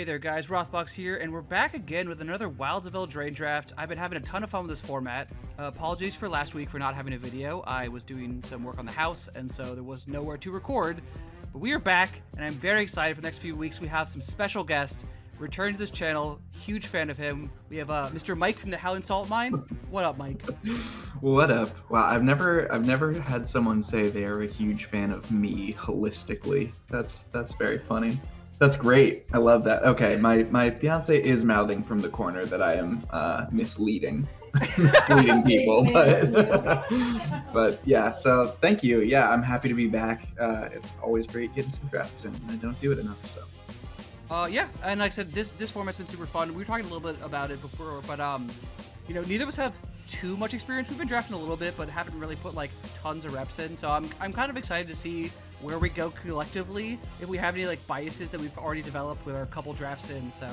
Hey there guys, Rothbox here, and we're back again with another Wilds of Eldraine draft. I've been having a ton of fun with this format. Apologies for last week for not having a video. I was doing some work on the house, and so there was nowhere to record. But we are back, and I'm very excited for the next few weeks. We have some special guests returning to this channel. Huge fan of him. We have Mr. Mike from the Howling Salt Mine. What up, Mike? What up? Wow, I've never had someone say they are a huge fan of me holistically. That's very funny. That's great. I love that. Okay, my fiance is mouthing from the corner that I am misleading people, but yeah. So thank you. Yeah, I'm happy to be back. It's always great getting some drafts in. I don't do it enough, so. Yeah, and like I said, this format's been super fun. We were talking a little bit about it before, but you know, neither of us have too much experience. We've been drafting a little bit, but haven't really put like tons of reps in. So I'm kind of excited to see where we go collectively, if we have any like biases that we've already developed with our couple drafts in. So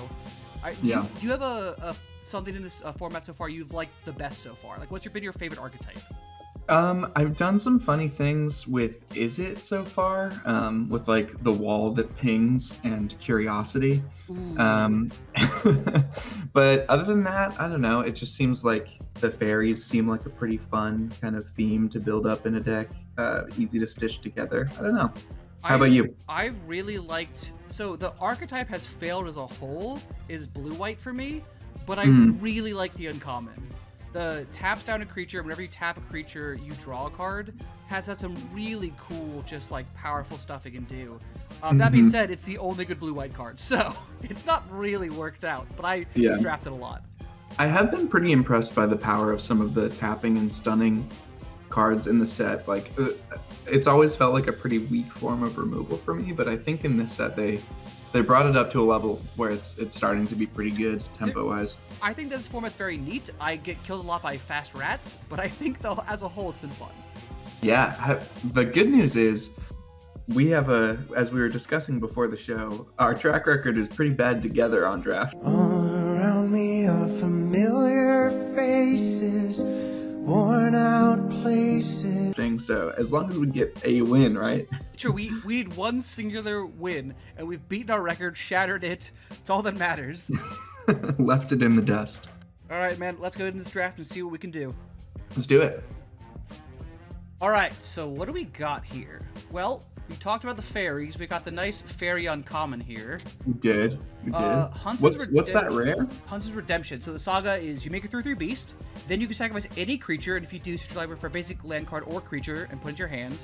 do you have a something in this format so far you've liked the best so far? Like, what's been your favorite archetype? I've done some funny things with Is It so far, with like the wall that pings and curiosity. But other than that, I don't know. It just seems like the fairies seem like a pretty fun kind of theme to build up in a deck. Easy to stitch together. I don't know. How about you? I've really liked, so the archetype has failed as a whole is blue-white for me, but I really like the uncommon. The taps down a creature, whenever you tap a creature, you draw a card, has had some really cool, just like powerful stuff it can do. That being said, it's the only good blue-white card, so it's not really worked out, but I drafted a lot. I have been pretty impressed by the power of some of the tapping and stunning cards in the set. Like, it's always felt like a pretty weak form of removal for me, but I think in this set they brought it up to a level where it's starting to be pretty good tempo-wise. I think this format's very neat. I get killed a lot by fast rats, but I think though as a whole it's been fun. Yeah, the good news is we have as we were discussing before the show, our track record is pretty bad together on draft. All around me are familiar faces, worn out places. So as long as we get a win, right? Sure, we need one singular win, and we've beaten our record, shattered it. It's all that matters. Left it in the dust. All right, man, let's go into this draft and see what we can do. Let's do it. All right, so what do we got here? Well, we talked about the fairies. We got the nice fairy uncommon here. We did. What's that rare? Huntsman's Redemption. So the saga is you make a 3/3 beast, then you can sacrifice any creature, and if you do, search your library for a basic land card or creature and put it into your hand.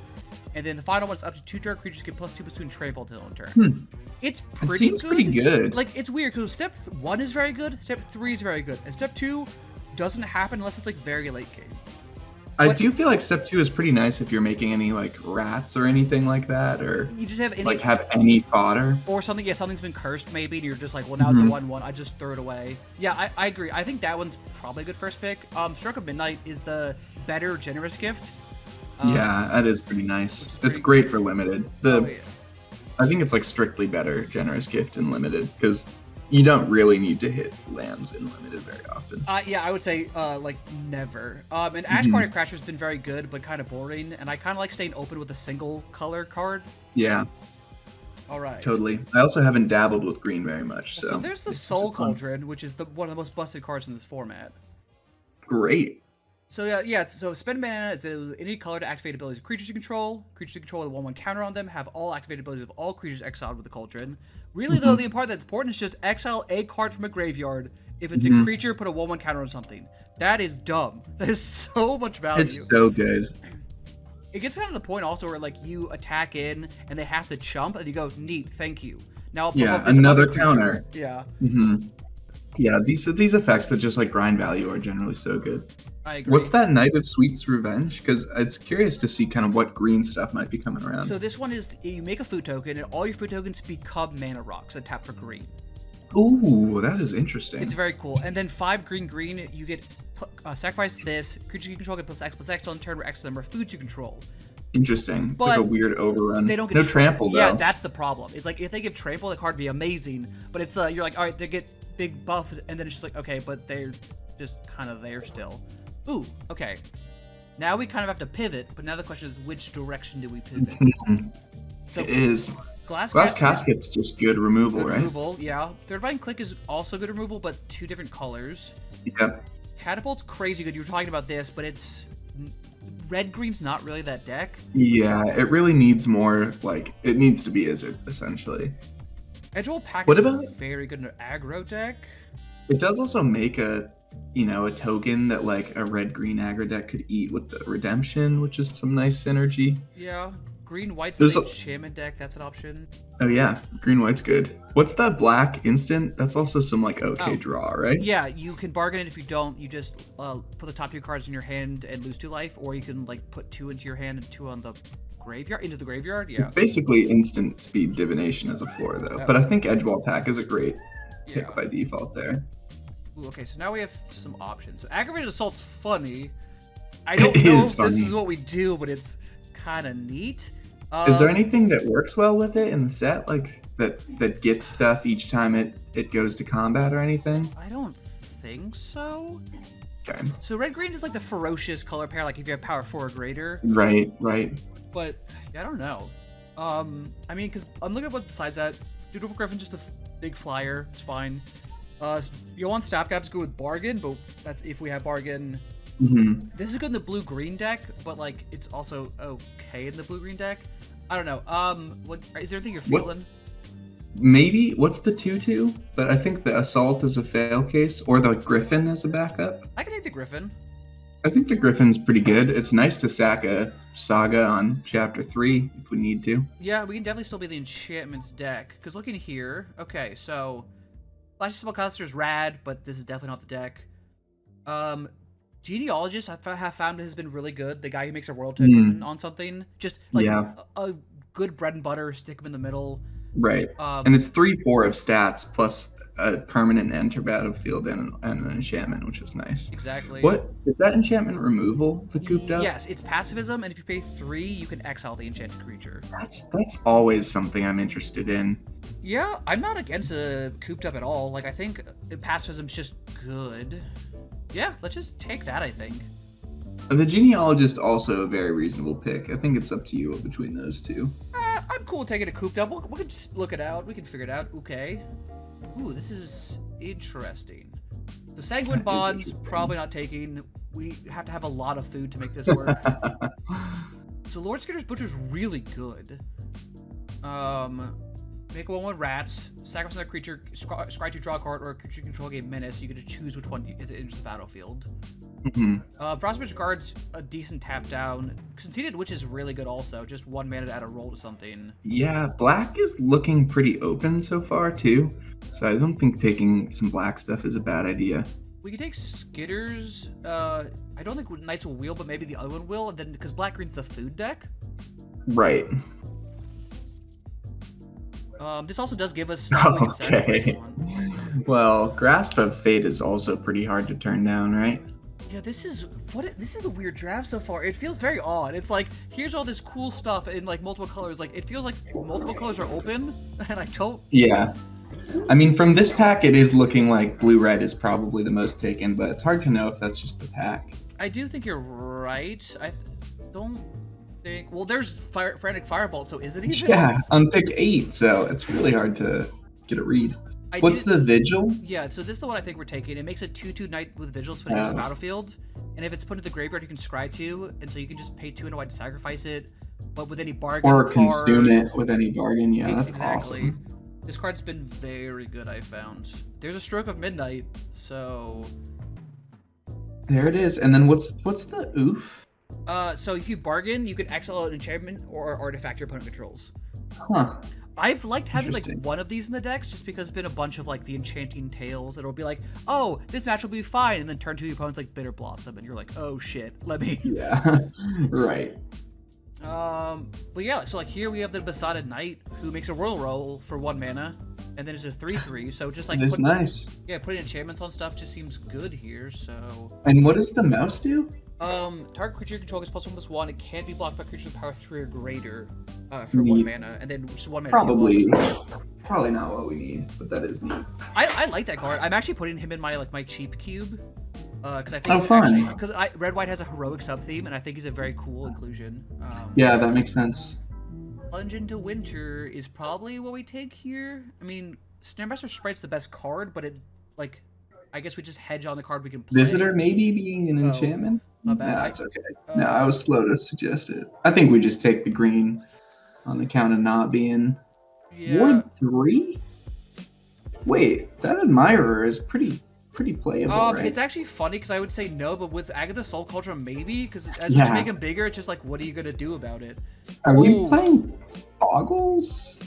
And then the final one is up to 2 target creatures get +2/+2 and trample until end turn. It's pretty good. Pretty good. Like, it's weird because step 1 is very good, step 3 is very good, and step 2 doesn't happen unless it's like very late game. I do feel like step 2 is pretty nice if you're making any like rats or anything like that, or you just have any fodder or something. Yeah, something's been cursed maybe, and you're just like, well, now it's a 1/1. I just throw it away. Yeah, I agree. I think that one's probably a good first pick. Stroke of Midnight is the better generous gift. Yeah, that is pretty nice. It's great for limited. I think it's like strictly better generous gift in limited because you don't really need to hit lands in limited very often. Yeah, I would say like never. And Ash Party Crasher's been very good, but kind of boring. And I kind of like staying open with a single color card. Yeah. All right. Totally. I also haven't dabbled with green very much. So there's the Soul Cauldron, which is one of the most busted cards in this format. Great. So yeah. So spend mana is any color to activate abilities of creatures you control. Creatures you control with a 1/1 counter on them have all activated abilities of all creatures exiled with the Cauldron. Really though, the part that's important is just exile a card from a graveyard. If it's a creature, put a 1/1 counter on something. That is dumb. That is so much value. It's so good. It gets kind of the point also where like you attack in and they have to chump and you go, neat, thank you. Now I'll put up this another other counter. Yeah. Yeah, these effects that just like grind value are generally so good. I agree. What's that Knight of Sweet's Revenge? Because it's curious to see kind of what green stuff might be coming around. So this one is you make a food token and all your food tokens become mana rocks that tap for green. Ooh, that is interesting. It's very cool. And then 5 green, you get sacrifice this. Creature you control get +X/+X on turn where X number of foods you control. Interesting. It's But like a weird overrun. They don't get no trample though. Yeah, that's the problem. It's like if they give trample, the card would be amazing. But it's you're like, all right, they get big buff, and then it's just like, okay, but they're just kind of there still. Ooh, okay. Now we kind of have to pivot, but now the question is, which direction do we pivot? It is. Glass Casket's just good removal, good right? removal, yeah. Third Bind Click is also good removal, but 2 different colors. Yep. Catapult's crazy good. You were talking about this, but it's red-green's not really that deck. Yeah, it really needs more, like, it needs to be Izzet, essentially. Edgewall Pack What is about- very good in an aggro deck. It does also make a token that, like, a red-green aggro deck could eat with the Redemption, which is some nice synergy. Yeah. Green-white's There's the a- enchantment deck. That's an option. Oh, yeah, green-white's good. What's that black instant? That's also some, like, okay Oh. draw, right? Yeah, you can bargain it. If you don't, you just put the top 2 cards in your hand and lose 2 life, or you can like put 2 into your hand and 2 on the graveyard into the graveyard. Yeah. It's basically instant speed divination as a floor, though. Oh. But I think Edgewall Pack is a great Yeah. pick by default there. Ooh, okay, so now we have some options. So aggravated assault's funny. I don't It know is if this funny. is what we do, but it's kind of neat. Is there anything that works well with it in the set, like that gets stuff each time it goes to combat or anything? I don't think so. Okay. So red-green is like the ferocious color pair, like if you have power 4 or greater. Right. But yeah, I don't know. I mean, because I'm looking at what besides that. Dutiful Griffin's just a big flyer. It's fine. You want Stopgap's good with Bargain, but that's if we have Bargain. Mm-hmm. This is good in the blue-green deck, but like it's also okay in the blue-green deck. I don't know. What is there anything you're feeling? Maybe what's the 2/2? But I think the Assault is a fail case, or the Griffin as a backup. I can take the Griffin. I think the Griffin's pretty good. It's nice to sack a Saga on Chapter 3 if we need to. Yeah, we can definitely still be the enchantments deck. Because looking here, okay, so Flashy Spellcaster is rad, but this is definitely not the deck. Genealogist I have found has been really good. The guy who makes a world token on something, just like Yeah. a good bread and butter, stick him in the middle. Right. And it's 3/4 of stats plus a permanent enter battlefield and an enchantment, which is nice. Exactly. What is that enchantment removal? The cooped up? Yes, it's pacifism, and if you pay 3, you can exile the enchanted creature. That's always something I'm interested in. Yeah, I'm not against a cooped up at all. Like I think pacifism's just good. Yeah, let's just take that. I think. The genealogist also a very reasonable pick. I think it's up to you between those two. I'm cool with taking a cooped up. We can just look it out. We can figure it out. Okay. Ooh, this is interesting. The Sanguine Bonds, probably not taking. We have to have a lot of food to make this work. So Lord Skitter's Butcher's really good. Make 1/1 rats, sacrifice another creature, scry to draw a card, or a creature you control game menace. You get to choose which one is in the battlefield. Frostbridge Guard's a decent tap down. Conceited Witch is really good also. Just 1 mana to add a roll to something. Yeah, black is looking pretty open so far too. So I don't think taking some black stuff is a bad idea. We can take Skitters. I don't think Knights will wheel, but maybe the other one will. And then because Black Green's the food deck. Right. This also does give us stuff we can sacrifice Okay. on. Well, Grasp of Fate is also pretty hard to turn down, right? Yeah, this is a weird draft so far. It feels very odd. It's like here's all this cool stuff in like multiple colors. Like it feels like multiple colors are open, and I don't. Yeah. I mean, from this pack, it is looking like blue-red is probably the most taken, but it's hard to know if that's just the pack. I do think you're right. I don't think. Well, there's Frantic Firebolt, so is it even? Yeah, on pick 8, so it's really hard to get a read. What's the Vigil? Yeah, so this is the one I think we're taking. It makes a 2/2 Knight with Vigil to put it into the battlefield, and if it's put into the graveyard, you can scry 2, and so you can just pay 2 and a white to sacrifice it. But with any bargain Or card, consume it with any bargain. Yeah, that's exactly. awesome. This card's been very good, I found. There's a Stroke of Midnight, so There it is. And then what's the oof? so if you bargain, you can exile an enchantment or artifact your opponent controls. Huh. I've liked having like Interesting. one of these in the decks just because there's been a bunch of like the Enchanting Tales that'll be like, oh, this match will be fine, and then turn to your opponent's like Bitter Blossom, and you're like, oh shit, let me. Yeah. Right. But yeah, so like here we have the Besotted Knight who makes a roll for 1 mana, and then it's a 3/3. So just like It's nice. Yeah, putting enchantments on stuff just seems good here. So And what does the mouse do? target creature you control gets +1/+1. It can't be blocked by creatures with power 3 or greater for 1 mana, and then just 1 mana. Probably not what we need, but that is neat. I like that card. I'm actually putting him in my cheap cube. Because I think Oh, fun. because Red White has a heroic sub theme, and I think he's a very cool inclusion. Yeah, that makes sense. Plunge into Winter is probably what we take here. I mean, Snaremaster Sprite's the best card, but it, like, I guess we just hedge on the card we can play. Visitor maybe being an enchantment? My bad. No, it's okay. No, I was slow to suggest it. I think we just take the green on the count of not being... Yeah. Ward 3? Wait, that Admirer is pretty playable, right? It's actually funny because I would say no, but with Agatha Soul Culture, maybe, because as you make him bigger, it's just like, what are you gonna do about it? Are we playing Boggles?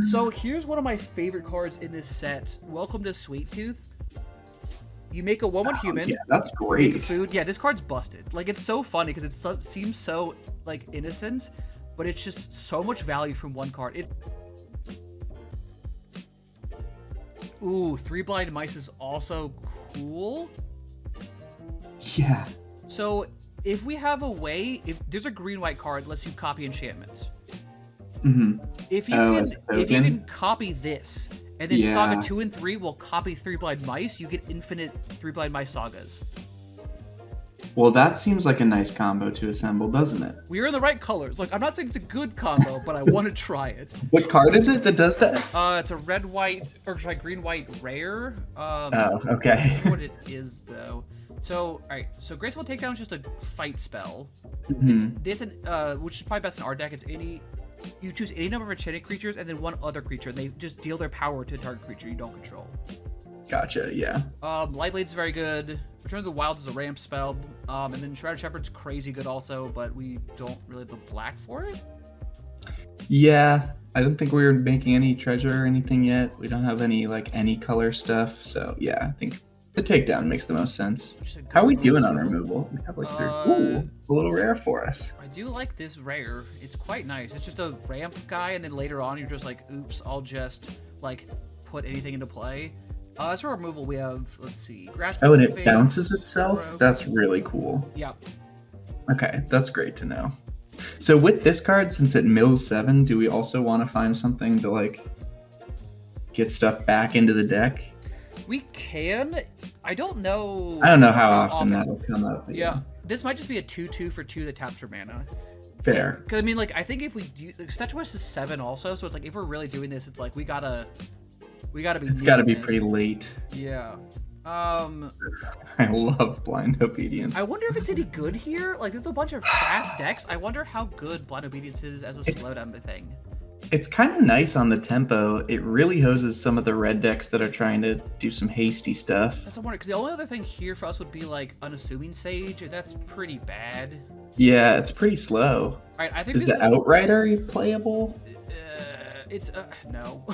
So here's one of my favorite cards in this set. Welcome to Sweet Tooth. You make a 1/1 human. Yeah, that's great. Make food. Yeah, this card's busted. Like, it's so funny because it seems so, like, innocent, but it's just so much value from one card. Ooh, 3 Blind Mice is also cool. Yeah. So, if we have a way, if there's a green-white card that lets you copy enchantments. Mm-hmm. If you can copy this, and then Saga 2 and 3 will copy 3 Blind Mice, you get infinite 3 Blind Mice sagas. Well, that seems like a nice combo to assemble, doesn't it? We are in the right colors. Like, I'm not saying it's a good combo, but I want to try it. What card is it that does that? It's a green-white rare. Oh, okay. I don't know what it is, though. So, alright. So, Graceful Takedown is just a fight spell. Mm-hmm. It's this, which is probably best in our deck. It's you choose any number of enchanted creatures and then one other creature, and they just deal their power to a target creature you don't control. Gotcha, yeah. Lightblade is very good. Return of the Wild is a ramp spell. And then Shrouded Shepherd's crazy good also, but we don't really have the black for it. Yeah, I don't think we were making any treasure or anything yet. We don't have any color stuff, so yeah, I think the takedown makes the most sense. How are we doing on removal? We have a little rare for us. I do like this rare. It's quite nice. It's just a ramp guy, and then later on you're just like, oops, I'll just like put anything into play. As for removal, we have, let's see, Grasp. Oh, and it bounces itself? That's really cool. Yeah. Okay, that's great to know. So with this card, since it mills 7, do we also want to find something to, like, get stuff back into the deck? We can. I don't know. I don't know how often that'll come up. Yeah. This might just be a 2/2 for 2 that taps for mana. Fair. Because, I mean, like, I think if we do... Fetch West is 7 also, so it's like, if we're really doing this, it's like, we gotta be... It's gotta be pretty late. Yeah. I love Blind Obedience. I wonder if it's any good here. Like, there's a bunch of fast decks. I wonder how good Blind Obedience is as a slowdown thing. It's kind of nice on the tempo. It really hoses some of the red decks that are trying to do some hasty stuff. That's what I'm wondering, because the only other thing here for us would be, like, Unassuming Sage, and that's pretty bad. Yeah, it's pretty slow. All right, I think is the Outrider playable? It's no.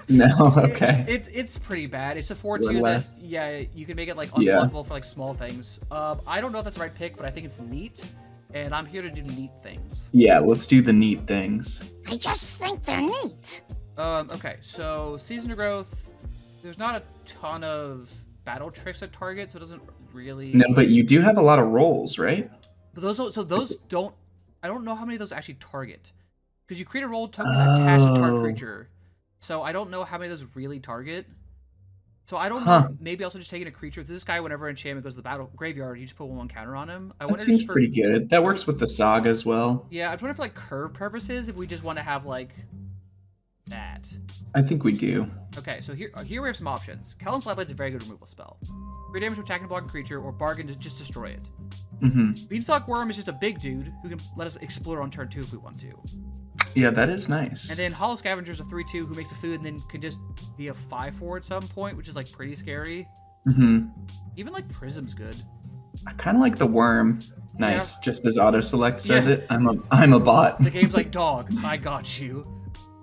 No, okay. It's pretty bad. It's a 4/2 that you can make it like unblockable for like small things. I don't know if that's the right pick, but I think it's neat, and I'm here to do neat things. Yeah, let's do the neat things. I just think they're neat. Okay, so Season of Growth. There's not a ton of battle tricks at target, so it doesn't really. No, but you do have a lot of rolls, right? But those don't. I don't know how many of those actually target. Because you create a roll token attached to target creature. So I don't know how many of those really target. So I don't know if maybe also just taking a creature. This guy, whenever enchantment goes to the battle graveyard, you just put 1/1 counter on him. That seems pretty good. That works with the saga as well. Yeah, I'm wondering for like curve purposes, if we just want to have like that. I think we do. Okay, so here we have some options. Kellen's Slapblade is a very good removal spell. 3 damage to attacking block a creature, or bargain to just destroy it. Mm-hmm. Beanstalk Worm is just a big dude who can let us explode on turn 2 if we want to. Yeah, that is nice. And then Hollow Scavenger is a 3/2 who makes a food and then could just be a 5/4 at some point, which is like pretty scary. Mm-hmm. Even like Prism's good. I kind of like the worm. Nice, just as auto select says it. I'm a bot. The game's like, dog, I got you.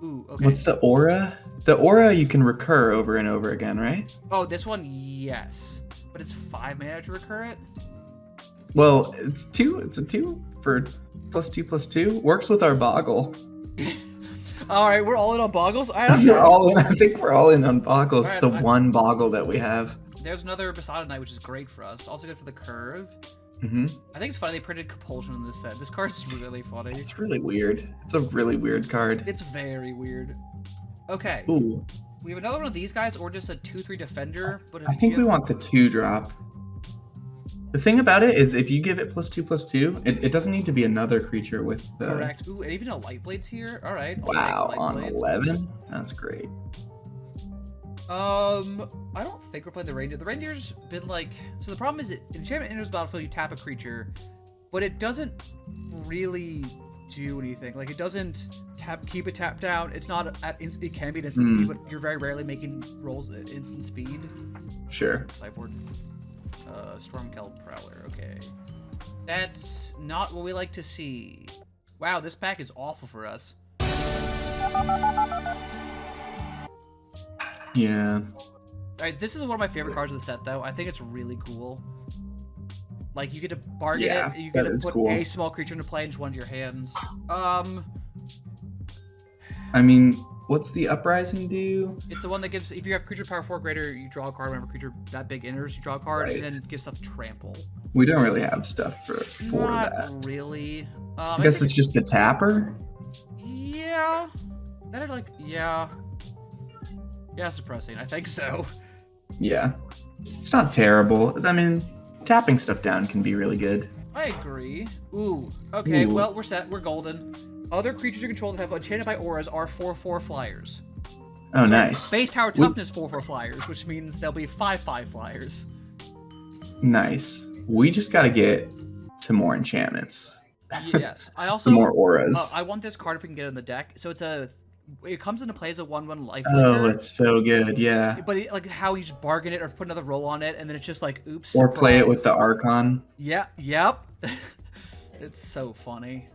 Ooh, okay. What's the aura? The aura you can recur over and over again, right? Oh, this one, yes, but it's 5 mana to recur it. Well, it's 2. It's a 2 for +2/+2. Works with our Boggle. All right, we're all in on Boggles. We're all in. I think we're all in on Boggles. Right, one Boggle that we have. There's another Besotted Knight, which is great for us. Also good for the curve. Mm-hmm. I think it's funny they printed Compulsion in this set. This card's really funny. It's really weird. It's a really weird card. It's very weird. Okay. Ooh. We have another one of these guys, or just a 2/3 defender. But I think we want the 2-drop. The thing about it is, if you give it +2/+2, it doesn't need to be another creature with the. Correct. Ooh, and even a light blade's here. All right. Wow, on 11, that's great. I don't think we're playing the reindeer. The reindeer's been like. So the problem is, in enchantment enters the battlefield, you tap a creature, but it doesn't really do anything. Like it doesn't keep it tapped down. It's not at it can be at instant speed, but you're very rarely making rolls at instant speed. Sure. Sideboard. Stormkelp Prowler. Okay, that's not what we like to see. Wow, this pack is awful for us. Yeah. Alright, this is one of my favorite cards of the set, though. I think it's really cool. Like, you get to bargain it, you get to put a small creature into play into one of your hands. I mean, what's the Uprising do? It's the one that gives, if you have creature power 4 greater, you draw a card. Whenever creature that big enters, you draw a card, and then it gives stuff trample. We don't really have stuff for Not that. really. I guess it's just a tapper? Yeah. That are like, yeah. Yeah, suppressing. I think so. Yeah. It's not terrible. I mean, tapping stuff down can be really good. I agree. Ooh. Okay, well, we're set. We're golden. Other creatures you control that have enchanted by auras are 4/4 flyers. Oh, nice. Base tower toughness 4/4 flyers, which means they'll be 5/5 flyers. Nice. We just gotta get some more enchantments. Yes. I also some more auras. I want this card if we can get it in the deck. So it comes into play as a 1/1 life Oh, flicker. it's so good, yeah. But like how you just bargain it or put another roll on it, and then it's just like, oops. Or surprise. play it with the Archon. Yeah, yep. It's so funny.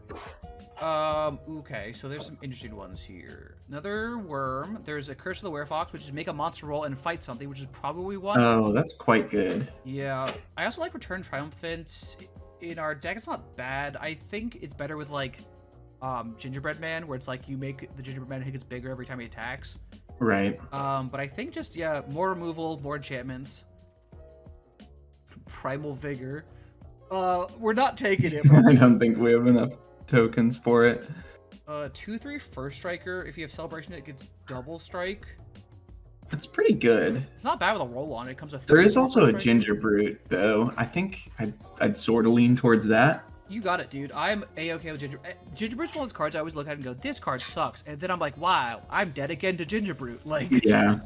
Okay, so there's some interesting ones here. Another worm. There's a Curse of the Werefox, which is make a monster roll and fight something, which is probably what we want. Oh, that's quite good. Yeah. I also like Return Triumphant. In our deck, it's not bad. I think it's better with, like, Gingerbread Man, where it's like you make the Gingerbread Man, he gets bigger every time he attacks. Right. But I think just, yeah, more removal, more enchantments. Primal Vigor. We're not taking it. I don't think we have enough tokens for it. 2/3 First Striker. If you have Celebration, it gets double strike. That's pretty good. It's not bad with a roll on it. It comes with. There is also a Ginger Brute, though. I think I'd sort of lean towards that. You got it, dude. I'm A-okay with Ginger. Ginger Brute's one of those cards I always look at and go, this card sucks. And then I'm like, wow, I'm dead again to Ginger Brute. Like, yeah.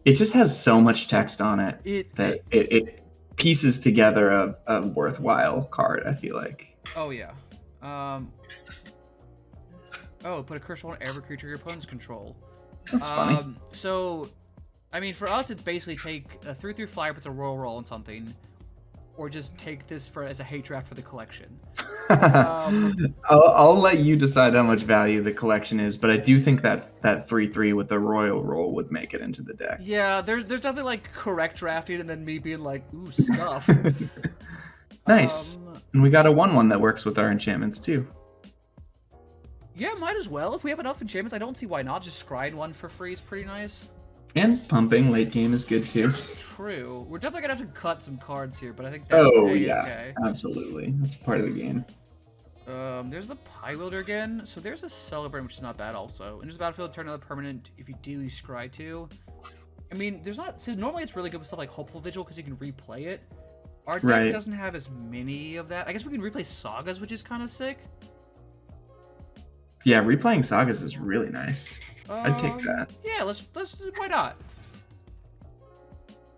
It just has so much text on it that it pieces together a worthwhile card, I feel like. Oh, yeah. Put a curse on every creature your opponents control. That's funny. So, I mean, for us, it's basically take a 3/3 flyer, puts a roll on something, or just take this as a hate draft for the collection. I'll let you decide how much value the collection is, but I do think that 3/3 with the royal roll would make it into the deck. Yeah, there's definitely like correct drafting, and then me being like, ooh, stuff. Nice. And we got a 1/1 that works with our enchantments too. Yeah, might as well. If we have enough enchantments, I don't see why not. Just scrying one for free is pretty nice. And pumping late game is good too. True. We're definitely gonna have to cut some cards here, but I think that's yeah, absolutely. That's part of the game. There's the Pie Wielder again. So there's a Celebrant, which is not bad also. And there's a battlefield, turn another permanent. If you do, you scry 2. I mean, there's not. So normally it's really good with stuff like Hopeful Vigil because you can replay it. Our deck doesn't have as many of that. I guess we can replay Sagas, which is kind of sick. Yeah, replaying Sagas is really nice. I'd take that. Yeah, let's why not?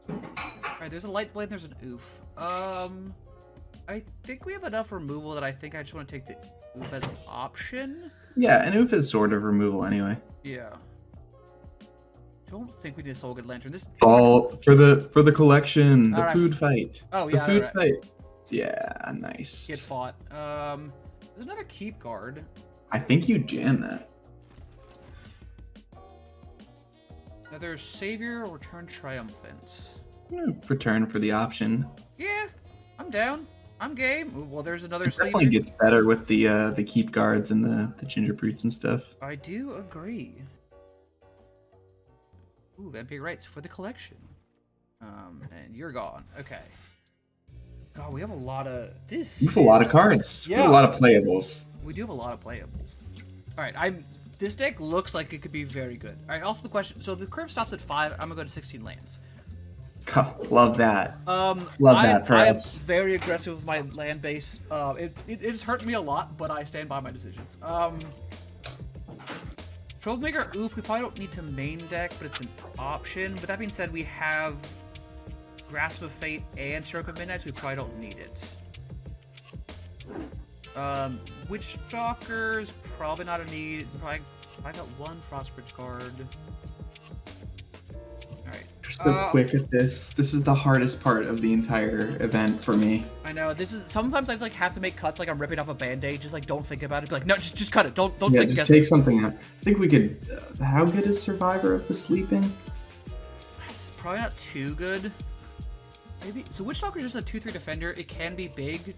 Alright, there's a Light Blade and there's an Oof. I think we have enough removal that I think I just want to take the Oof as an option. Yeah, and Oof is sort of removal anyway. Yeah. Don't think we need a Soul Good Lantern. This all for the collection, the right. food fight. Oh yeah, the food fight. Yeah, nice. Get fought. There's another Keep Guard. I think you jam that. Another Savior or Return Triumphant. Return for the option. Yeah, I'm down. I'm game. Ooh, well, there's another. It definitely gets better with the keep guards and the ginger brutes and stuff. I do agree. Ooh, Vampire Rights for the collection. And you're gone. Okay. God, we have a lot of this. We have a lot of cards. Yeah. We have a lot of playables. We do have a lot of playables. All right, this deck looks like it could be very good. All right, also the question. So the curve stops at 5. I'm gonna go to 16 lands. Love that. Love that for I am us. very aggressive with my land base. It has hurt me a lot, but I stand by my decisions. Troublemaker, oof, we probably don't need to main deck, but it's an option. With that being said, we have Grasp of Fate and Stroke of Midnight, so we probably don't need it. Witch Stalker's probably not a need. I got one Frostbridge card. Alright. You're so quick at this. This is the hardest part of the entire event for me. I know, this is, sometimes I like have to make cuts like I'm ripping off a band-aid, just like don't think about it, be like, no, just cut it, don't Yeah, think just take something out. I think we could, how good is Survivor of the Sleeping? It's probably not too good. Maybe, so Witch Stalker is just a 2/3 defender, it can be big.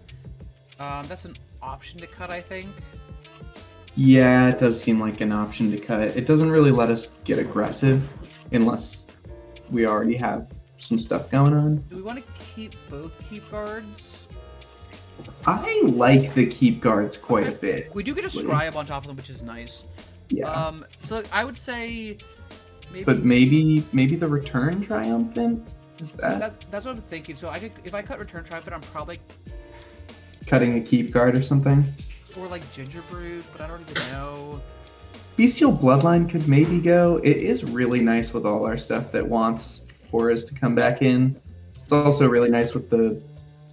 That's an option to cut, I think. Yeah, it does seem like an option to cut. It doesn't really let us get aggressive unless we already have some stuff going on. Do we want to keep both keep guards? I like the keep guards quite a bit. We do get a scribe on top of them, which is nice. Yeah. So I would say maybe. But maybe the Return Triumphant? Is that That's what I'm thinking. So if I cut Return Triumphant, I'm probably cutting a keep guard or something? or like Gingerbread, but I don't even know. Bestial Bloodline could maybe go. It is really nice with all our stuff that wants auras to come back in. It's also really nice with the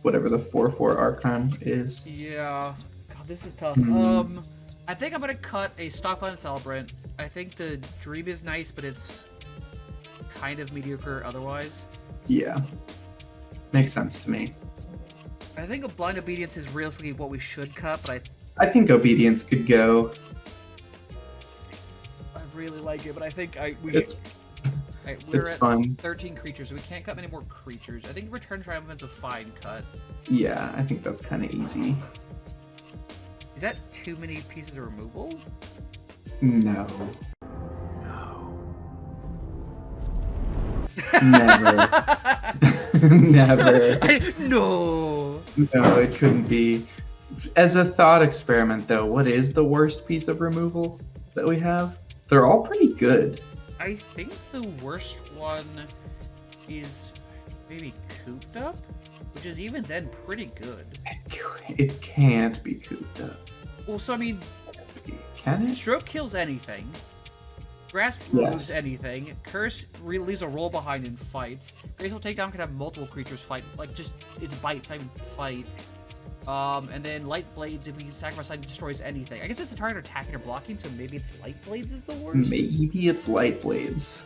whatever the 4/4 Archon is. Yeah. God, this is tough. I think I'm gonna cut a Stockland Celebrant. I think the Dream is nice, but it's kind of mediocre otherwise. Yeah. Makes sense to me. I think a Blind Obedience is realistically what we should cut, but I think Obedience could go. I really like it, but I think we're It's at fun. 13 creatures, so we can't cut many more creatures. I think Return Triumphant's a fine cut. Yeah, I think that's kind of easy. Is that too many pieces of removal? No. Never. Never. No. No, it couldn't be. As a thought experiment, though, what is the worst piece of removal that we have? They're all pretty good. I think the worst one is maybe Cooped Up, which is even then pretty good. It can't be cooped up. Well, so I mean, Can it? Stroke kills anything. Grasp removes anything. Curse leaves a roll behind in fights. Graceful Takedown can have multiple creatures fight, like just its bites, I fight. And then Light Blades, if we sacrifice it, destroys anything. I guess it's the target attacking or blocking, so maybe it's Light Blades is the worst. Maybe it's Light Blades.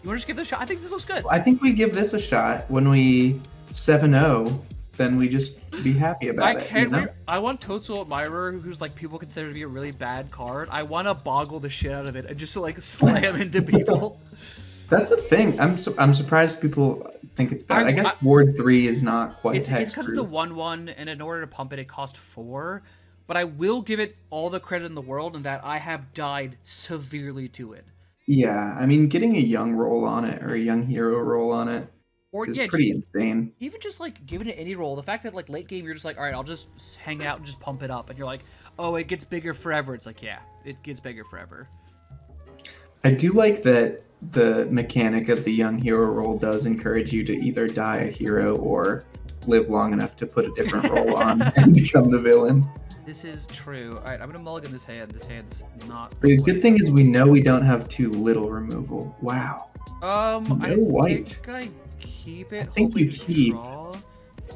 You want to just give this a shot? I think this looks good. I think we give this a shot. When we 7-0, then we just be happy about it. You know? I want Toadstool Admirer, who's like people consider to be a really bad card. I want to boggle the shit out of it and just like slam into people. That's the thing. I'm surprised people think it's bad. I guess Ward 3 is not quite It's because it's the 1/1, and in order to pump it, it cost 4. But I will give it all the credit in the world in that I have died severely to it. Yeah, I mean, getting a young roll on it or a young hero roll on it is pretty insane. Even just like giving it any roll, the fact that like late game you're just like, all right, I'll just hang out and just pump it up, and you're like, oh, it gets bigger forever. It's like, yeah, it gets bigger forever. I do like that the mechanic of the young hero roll does encourage you to either die a hero or live long enough to put a different roll on and become the villain. This is true. All right, I'm gonna mulligan this hand. This hand's not. The good thing is we know we don't have too little removal. Wow. I white. think I keep it. I think you keep. Draw.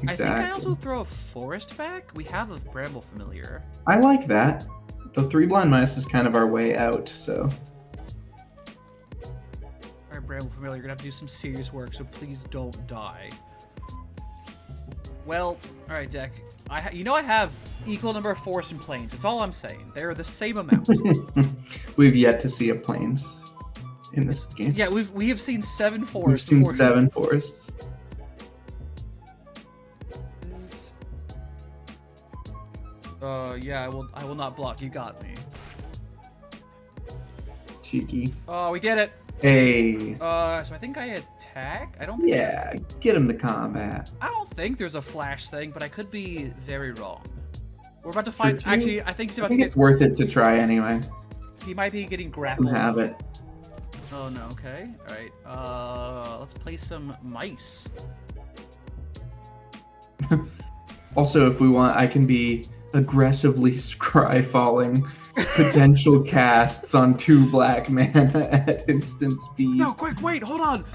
Exactly. I think I also throw a forest back. We have a Bramble Familiar. I like that. The 3 blind mice is kind of our way out, so. Alright, Bramble Familiar, you're gonna have to do some serious work, so please don't die. Well, alright, deck. I have equal number of forest and plains. That's all I'm saying. They're the same amount. We've yet to see a plains in this game. Yeah, we have seen 7 forests. We've seen 7 forests. Yeah, I will not block. You got me. Cheeky. Oh, we did it. Hey. So I think I attack. I don't think. Yeah, get him to combat. I don't think there's a flash thing, but I could be very wrong. We're about to find. 2? Actually, I think he's about I think to it's worth it to try anyway. He might be getting grappled. Have it. Oh no, okay. Alright, let's play some mice. Also, if we want, I can be aggressively scry falling potential casts on 2 black mana at instant speed. No, quick, wait, hold on!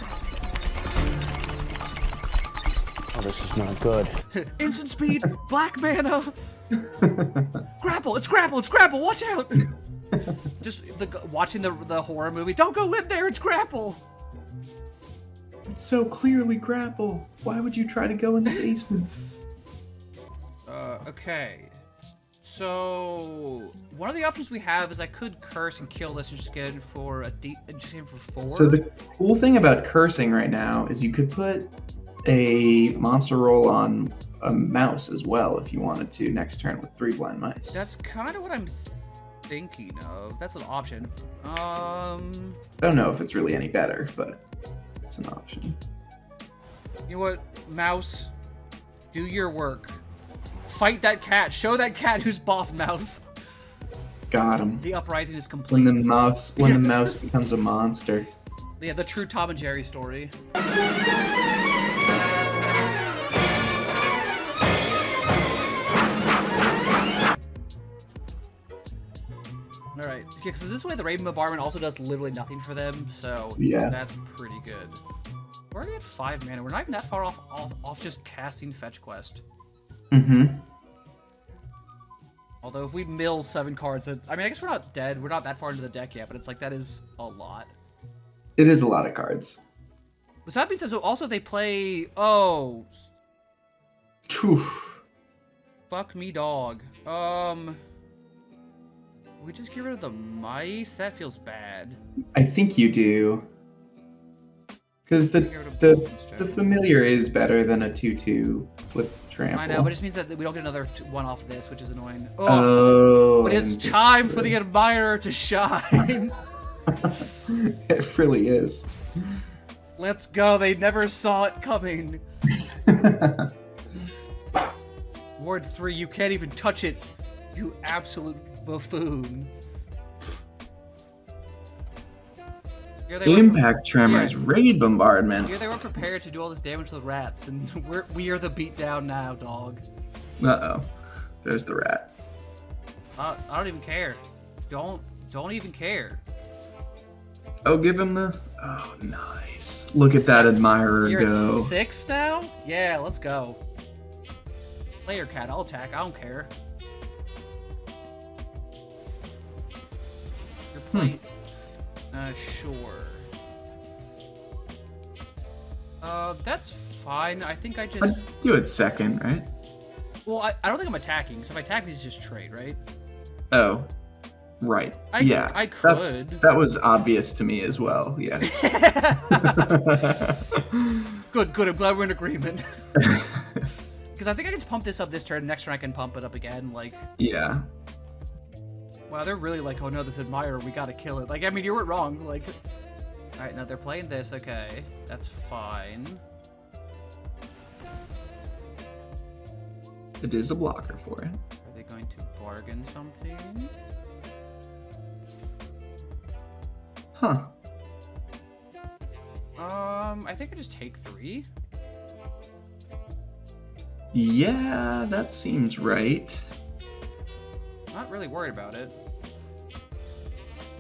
Oh, this is not good. Instant speed, black mana! Grapple, it's grapple, watch out! Just watching the horror movie, don't go in there, it's grapple! It's so clearly grapple. Why would you try to go in the basement? Okay. So one of the options we have is I could curse and kill this and just get it for just get it for 4. So the cool thing about cursing right now is you could put a monster roll on a mouse as well if you wanted to next turn with 3 blind mice. That's kind of what I'm thinking of. That's an option. I don't know if it's really any better, but it's an option. You know what, mouse? Do your work. Fight that cat. Show that cat who's boss, mouse. Got him. The uprising is complete. When the mouse becomes a monster. Yeah, the true Tom and Jerry story. Alright, yeah, so this way the Raven Bombardment also does literally nothing for them, so yeah, that's pretty good. We're already at 5 mana. We're not even that far off just casting Fetch Quest. Mm-hmm. Although if we mill 7 cards, I mean, I guess we're not dead. We're not that far into the deck yet, but it's like, that is a lot. It is a lot of cards. But so that being said, so also they play, oh. Fuck me, dog. We just get rid of the mice? That feels bad. I think you do. Because the familiar is better than a 2/2 with trample. I know, but it just means that we don't get another one off this, which is annoying. Oh, but it's time for the admirer to shine. It really is. Let's go. They never saw it coming. Ward 3, you can't even touch it. You absolute buffoon. Impact Tremors, Raid Bombardment. Here they were prepared to do all this damage to the rats, and we are the beatdown now, dog. Uh-oh. There's the rat. I don't even care. Don't even care. Oh, give him the... Oh, nice. Look at that admirer You're go. At 6 now? Yeah, let's go. Player cat, I'll attack. I don't care. You're playing... Sure. That's fine. I think I just... I'd do it second, right? Well, I don't think I'm attacking, so if I attack, these just trade, right? Oh. Right. I could. That was obvious to me as well, yeah. Good. I'm glad we're in agreement. Because I think I can just pump this up this turn, next turn I can pump it up again, like... Yeah. Wow, they're really like, oh no, this admirer, we gotta kill it. Like, I mean, you weren't wrong, like... Alright, now they're playing this, okay. That's fine. It is a blocker for it. Are they going to bargain something? Huh. I think I just take 3. Yeah, that seems right. Not really worried about it.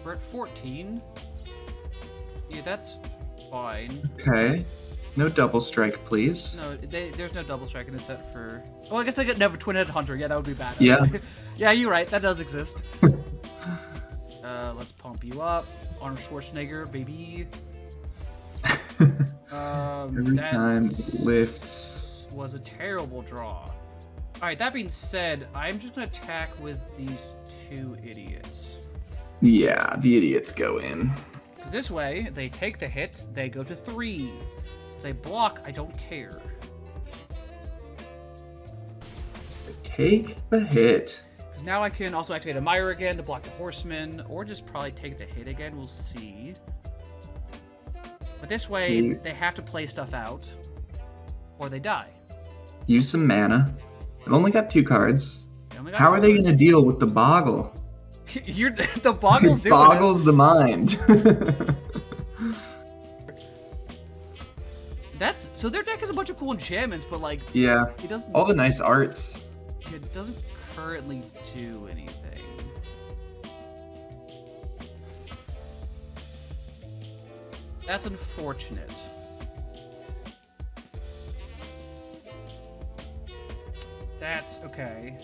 We're at 14. Yeah, that's fine. Okay. No double strike, please. No, there's no double strike in this set for... Oh, I guess they get never twin-headed hunter. Yeah, that would be bad. Yeah. Yeah, you're right. That does exist. Let's pump you up. Arnold Schwarzenegger, baby. Every time it lifts. Was a terrible draw. Alright, that being said, I'm just going to attack with these 2 idiots. Yeah, the idiots go in. Because this way, they take the hit, they go to 3. If they block, I don't care. Take the hit. Because now I can also activate Admire again to block the Horseman, or just probably take the hit again, we'll see. But this way, they have to play stuff out, or they die. Use some mana. I've only got 2 cards. How are they going to deal with the Boggle? The Boggle's doing Boggles the mind. So their deck has a bunch of cool enchantments, but like Yeah. it doesn't. All the nice arts. It doesn't currently do anything. That's unfortunate. That's okay.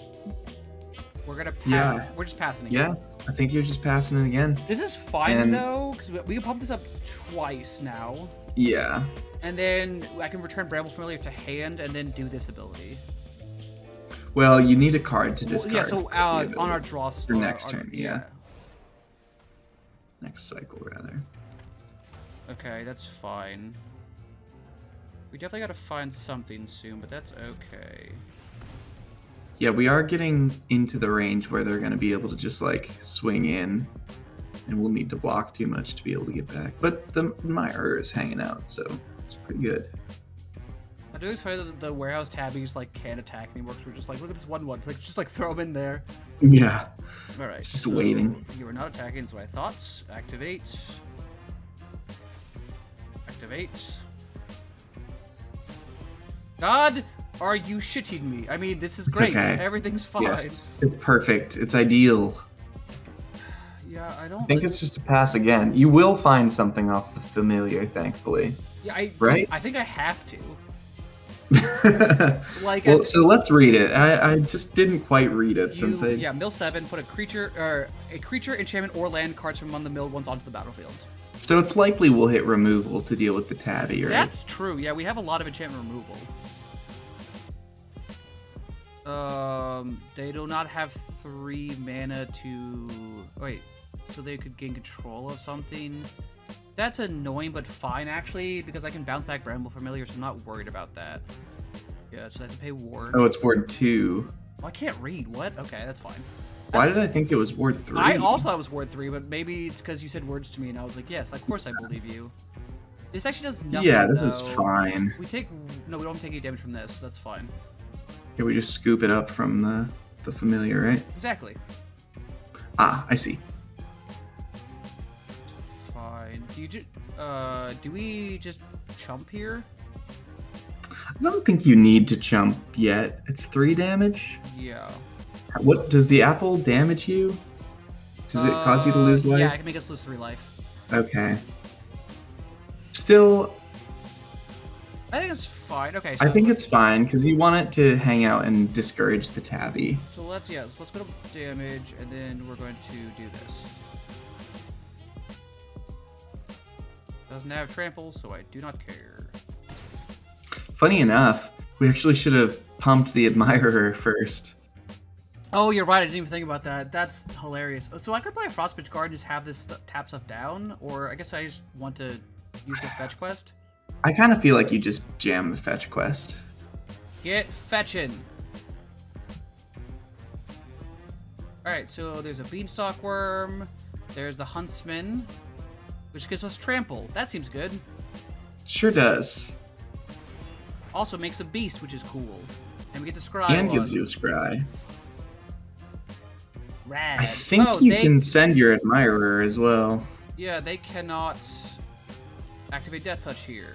We're gonna pass. Yeah. We're just passing it. Yeah, I think you're just passing it again. This is fine And- though, because we can pump this up twice now, Yeah. and then I can return Bramble Familiar to hand, and then do this ability. Well, you need a card to discard. Yeah. So the on ability. our draw. For next turn, yeah. Next cycle, rather. Okay, that's fine. We definitely gotta find something soon, but that's okay. Yeah, we are getting into the range where they're going to be able to just like swing in, and we'll need to block too much to be able to get back. But the Myra is hanging out, so it's pretty good. I do excited that the warehouse tabbies like can't attack anymore because we're just like, look at this 1/1, like just like throw them in there. Yeah. All right, It's just waiting. You are not attacking, so I thought. Activate. Activate. God, are you shitting me? I mean, this is It's great. okay. Everything's fine. Yes, it's perfect. It's ideal. Yeah, I don't I think it's just a pass again. You will find something off the familiar, thankfully. Yeah, Right? I think I have to. Well, Like, so let's read it. I just didn't quite read it since I. yeah, mill 7. Put a creature, enchantment, or land cards from among the milled ones onto the battlefield. So it's likely we'll hit removal to deal with the tabby, right? That's true. Yeah, we have a lot of enchantment removal. They do not have 3 mana to. Wait, so they could gain control of something. That's annoying, but fine actually, because I can bounce back Bramble Familiar, so I'm not worried about that. Yeah, so I have to pay ward. Oh, it's ward 2. Oh, I can't read. What? Okay, that's fine. Why did I think it was ward 3? I also thought it was ward 3, but maybe it's because you said words to me, and I was like, yes, of course I believe you. This actually does nothing. Yeah, this is though. fine. We don't take any damage from this. That's fine. Yeah, we just scoop it up from the familiar, right? Exactly. Ah, I see. Fine. Do we just chump here? I don't think you need to chump yet. It's 3 damage. Yeah. What does the apple damage you? Does it cause you to lose life? Yeah, I can make us lose 3 life. Okay. Still, I think it's fine. Okay, so I think it's fine because you want it to hang out and discourage the tabby. so let's go to damage, and then we're going to do this. Doesn't have trample, so I do not care. Funny enough, we actually should have pumped the admirer first. Oh, you're right. I didn't even think about that. That's hilarious. So I could play a Frostbitch card and just have this tap stuff down, or I guess I just want to use the fetch quest. I kind of feel like you just jam the fetch quest. Get fetching. Alright, so there's a Beanstalk Worm. There's the Huntsman, which gives us trample. That seems good. Sure does. Also makes a beast, which is cool. And we get to scry And one. gives you a scry. Rad. I think you can send your admirer as well. Yeah, they cannot activate Death Touch here.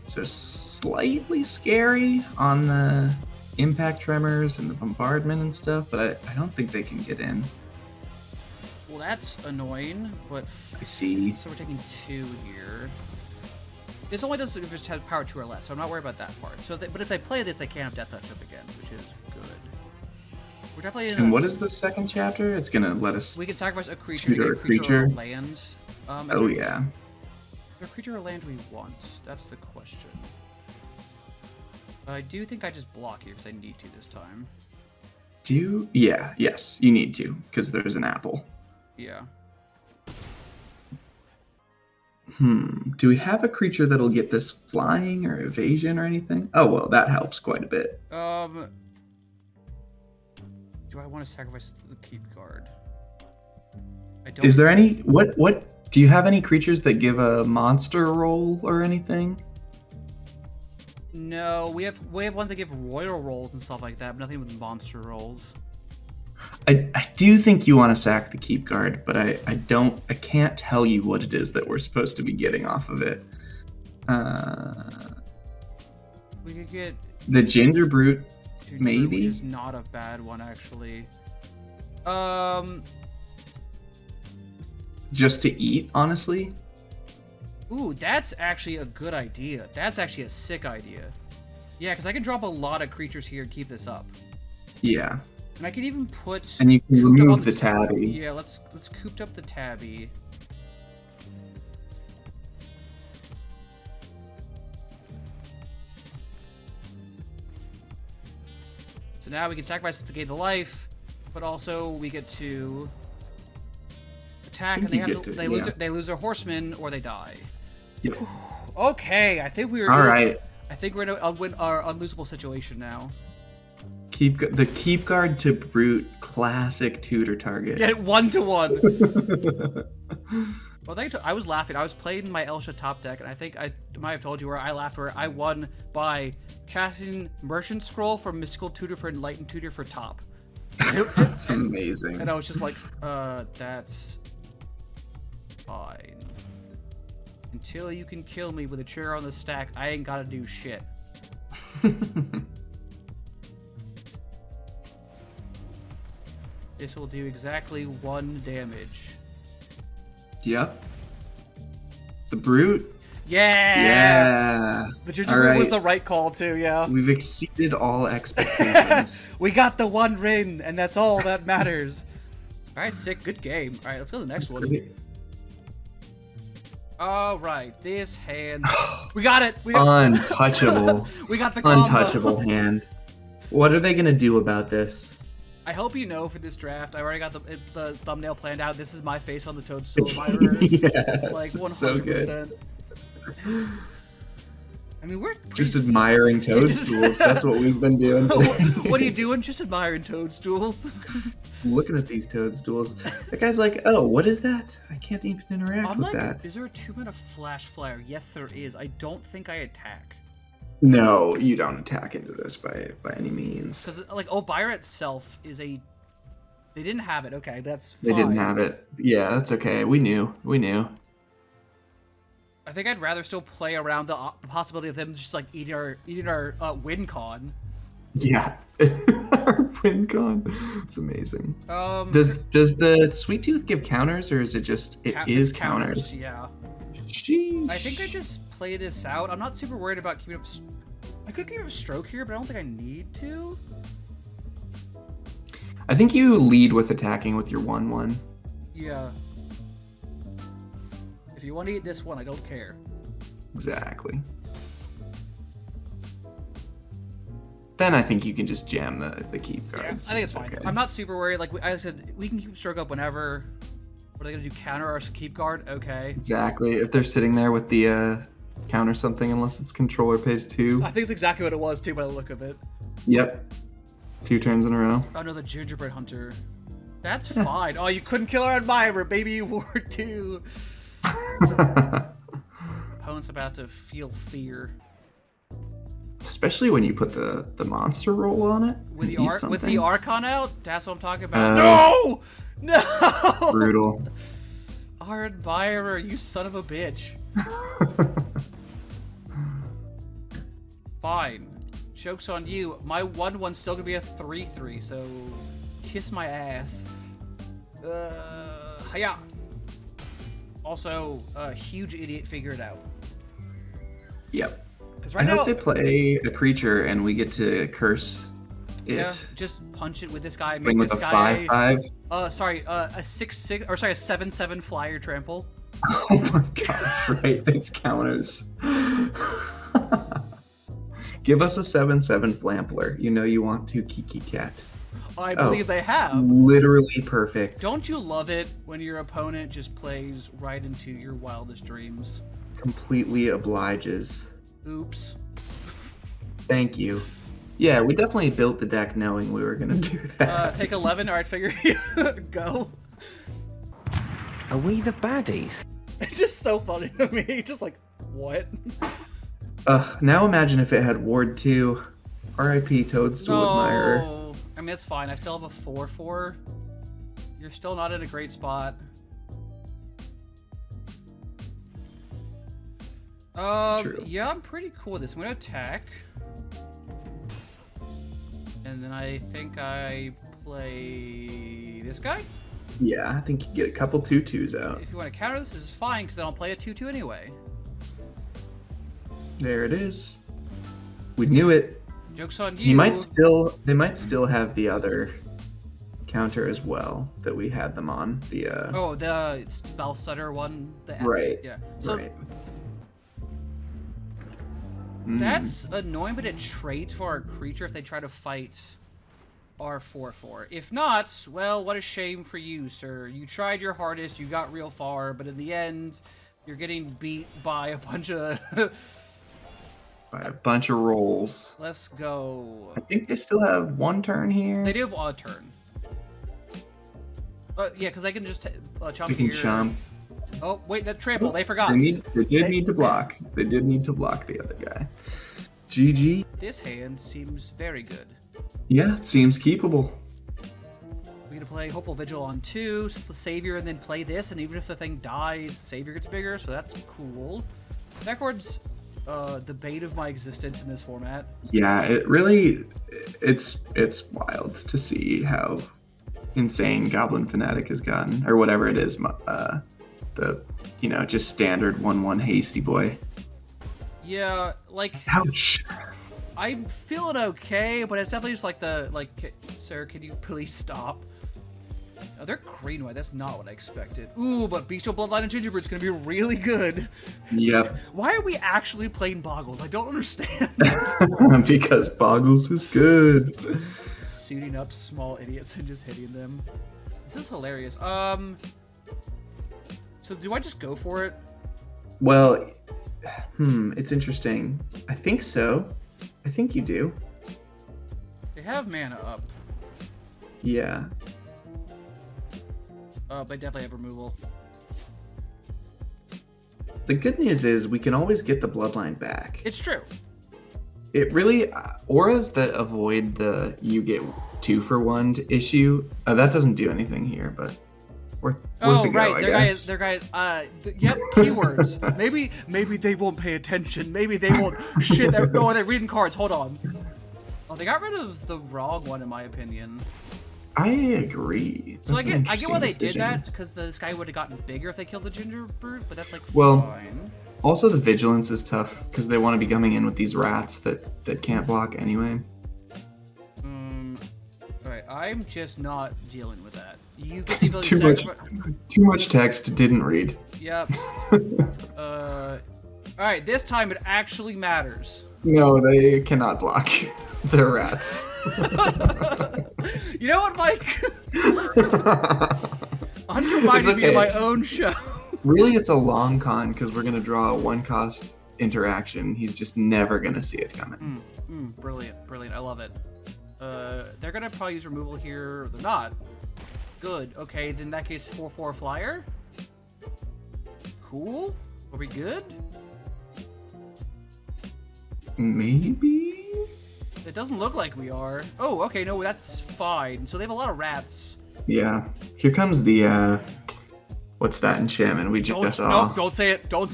So slightly scary on the impact tremors and the bombardment and stuff, but I don't think they can get in. Well, that's annoying, but I see. so we're taking 2 here. This only does if it has power 2 or less, so I'm not worried about that part. So, but if they play this, they can't have Death Touch up again, which is good. We're definitely in. And what is the second chapter? It's gonna let us. We can sacrifice a creature, Tutor to a get a creature or creature? land. Oh yeah. Is there a creature or land we want? That's the question. I do think I just block here because I need to this time. Yeah, yes, you need to, because there's an apple. Yeah. Do we have a creature that'll get this flying or evasion or anything? Oh well, that helps quite a bit. Do I want to sacrifice the keep card? I don't. Is there any what do you have any creatures that give a monster roll or anything? No, we have ones that give royal rolls and stuff like that, but nothing with monster rolls. I do think you want to sack the keep guard, but I can't tell you what it is that we're supposed to be getting off of it. We could get The Ginger Brute, maybe? which is not a bad one actually. Just to eat, honestly. Ooh, that's actually a good idea. That's actually a sick idea. Yeah, because I can drop a lot of creatures here and keep this up. Yeah. And I can even put. And you can cooped up on remove the tabby. Yeah, let's cooped up the tabby. So now we can sacrifice to gain the life, but also we get to attack, and they lose their horseman or they die. Yep. Okay, I think we're all right. I think we're in our unlosable situation now. The keep guard to brute, classic tutor target. Get 1-1. Well, I was laughing. I was playing my Elsha top deck, and I think I might have told you where I laughed. Where I won by casting Merchant Scroll for Mystical Tutor for Enlightened Tutor for top. That's amazing. And I was just like, that's fine. Until you can kill me with a trigger on the stack, I ain't gotta do shit. This will do exactly 1 damage. Yep. The brute. Yeah. Yeah. The ginger brute was the right call too. Yeah. We've exceeded all expectations. We got the 1 win, and that's all that matters. All right, sick. Good game. All right, let's go to the next one. All right, this hand. We got it. Untouchable. We got the combo. Untouchable hand. What are they gonna do about this? I hope you know for this draft, I already got the thumbnail planned out. This is my face on the Toadstool admirer. Yes, like 100%. so good. I mean, we're just admiring toadstools. That's what we've been doing today. What are you doing? Just admiring toadstools. Looking at these toadstools. That guy's like, oh, what is that? I can't even interact with that. Is there a 2-mana flash flare? Yes, there is. I don't think I attack. No, you don't attack into this by any means. Because, like, Obira itself is a... They didn't have it. Okay, that's fine. They didn't have it. Yeah, that's okay. We knew. I think I'd rather still play around the possibility of them just, like, eating our win con. Yeah. Our win con. It's amazing. Does the Sweet Tooth give counters, or is it just... It is counters? Yeah. Sheesh. I think I just play this out. I'm not super worried about keeping up... I could keep up stroke here, but I don't think I need to. I think you lead with attacking with your 1/1. Yeah. If you want to eat this one, I don't care. Exactly. Then I think you can just jam the keep cards. Yeah, I think it's fine. Okay. I'm not super worried. Like I said, we can keep stroke up whenever. What are they gonna do? Counter our keep guard? Okay. Exactly. If they're sitting there with the counter something, unless it's controller pays 2. I think it's exactly what it was too by the look of it. Yep. 2 turns in a row. Oh no, the gingerbread hunter. That's fine. Oh, you couldn't kill our admirer, baby. You were too. Opponent's about to feel fear. Especially when you put the monster roll on it. With the Archon out? That's what I'm talking about. No! Brutal. Our admirer, you son of a bitch. Fine. Joke's on you. My 1/1's still gonna be a 3/3, so kiss my ass. Hiya. Also, huge idiot figured it out. Yep. Right I hope they play a creature and we get to curse it. Yeah, just punch it with this guy. Swing make with this a guy. 5/5. Sorry, a 6/6 or sorry, a 7/7 flyer trample. Oh my gosh! Right, it's counters. Give us a 7/7 Flampler. You know you want to Kiki Cat. I believe they have. Literally perfect. Don't you love it when your opponent just plays right into your wildest dreams? Completely obliges. Oops. Thank you. Yeah, we definitely built the deck knowing we were gonna do that. Take 11. All right, figure. Go. Are we the baddies? It's just so funny to me. Just like, what? Now imagine if it had Ward 2. R.I.P. Toadstool Admirer. mean, it's fine. I still have a 4/4. You're still not in a great spot. True. Yeah, I'm pretty cool with this. I'm gonna attack. And then I think I play this guy. Yeah, I think you get a couple 2/2s out. If you want to counter this is fine, because then I'll play a 2/2 anyway. There it is. We knew it. Joke's on you. They might still have the other counter as well that we had them on. The Oh, the spell stutter one. Right. Yeah. So right. that's annoying, but it trades for our creature if they try to fight our 4/4. If not, well, what a shame for you, sir. You tried your hardest, you got real far, but in the end, you're getting beat by a bunch of... by a bunch of rolls. Let's go. I think they still have one turn here. They do have a turn. Yeah, because they can just chomp We can here. chomp. Oh, wait, that trample. They forgot. They did need to block. They did need to block the other guy. GG. This hand seems very good. Yeah, it seems keepable. We're gonna play Hopeful Vigil on 2, Savior, and then play this, and even if the thing dies, Savior gets bigger, so that's cool. Backwards, the bane of my existence in this format. Yeah, it really, it's wild to see how insane Goblin Fanatic has gotten, or whatever it is, the, just standard 1/1 hasty boy. Yeah, like... Ouch. I'm feeling okay, but it's definitely just like sir, can you please stop? Oh, they're green white. That's not what I expected. Ooh, but Bestial Bloodline and Gingerbird's gonna be really good. Yep. Why are we actually playing Boggles? I don't understand. Because Boggles is good. Suiting up small idiots and just hitting them. This is hilarious. So do I just go for it? Well, it's interesting. I think so. I think you do. They have mana up. Yeah. They definitely have removal. The good news is we can always get the bloodline back. It's true. It really auras that avoid the you get 2-for-1 issue. That doesn't do anything here, but worth a go, I guess. Their guys. Yep. Keywords. maybe they won't pay attention. Maybe they won't. Shit. They're reading cards. Hold on. Oh, they got rid of the wrong one, in my opinion. I agree. So That's I an get why they interesting did decision. that, because this guy would have gotten bigger if they killed the Gingerbird, but that's like Well, fine. Also, the vigilance is tough because they want to be coming in with these rats that can't block anyway. Alright, I'm just not dealing with that. You get the ability Too to much, sacrifice. too much text. Didn't read. Yep. Alright, this time it actually matters. No, they cannot block. They're rats. You know what, Mike? Undermining me in my own show. Really, it's a long con because we're gonna draw a 1-cost interaction. He's just never gonna see it coming. Brilliant. I love it. They're gonna probably use removal here. They're not. Good. Okay, then in that case, 4/4 flyer. Cool. Are we good? Maybe. It doesn't look like we are. Oh, okay. No, that's fine. So they have a lot of rats. Yeah. Here comes the what's that enchantment we just saw? No, don't say it. Don't.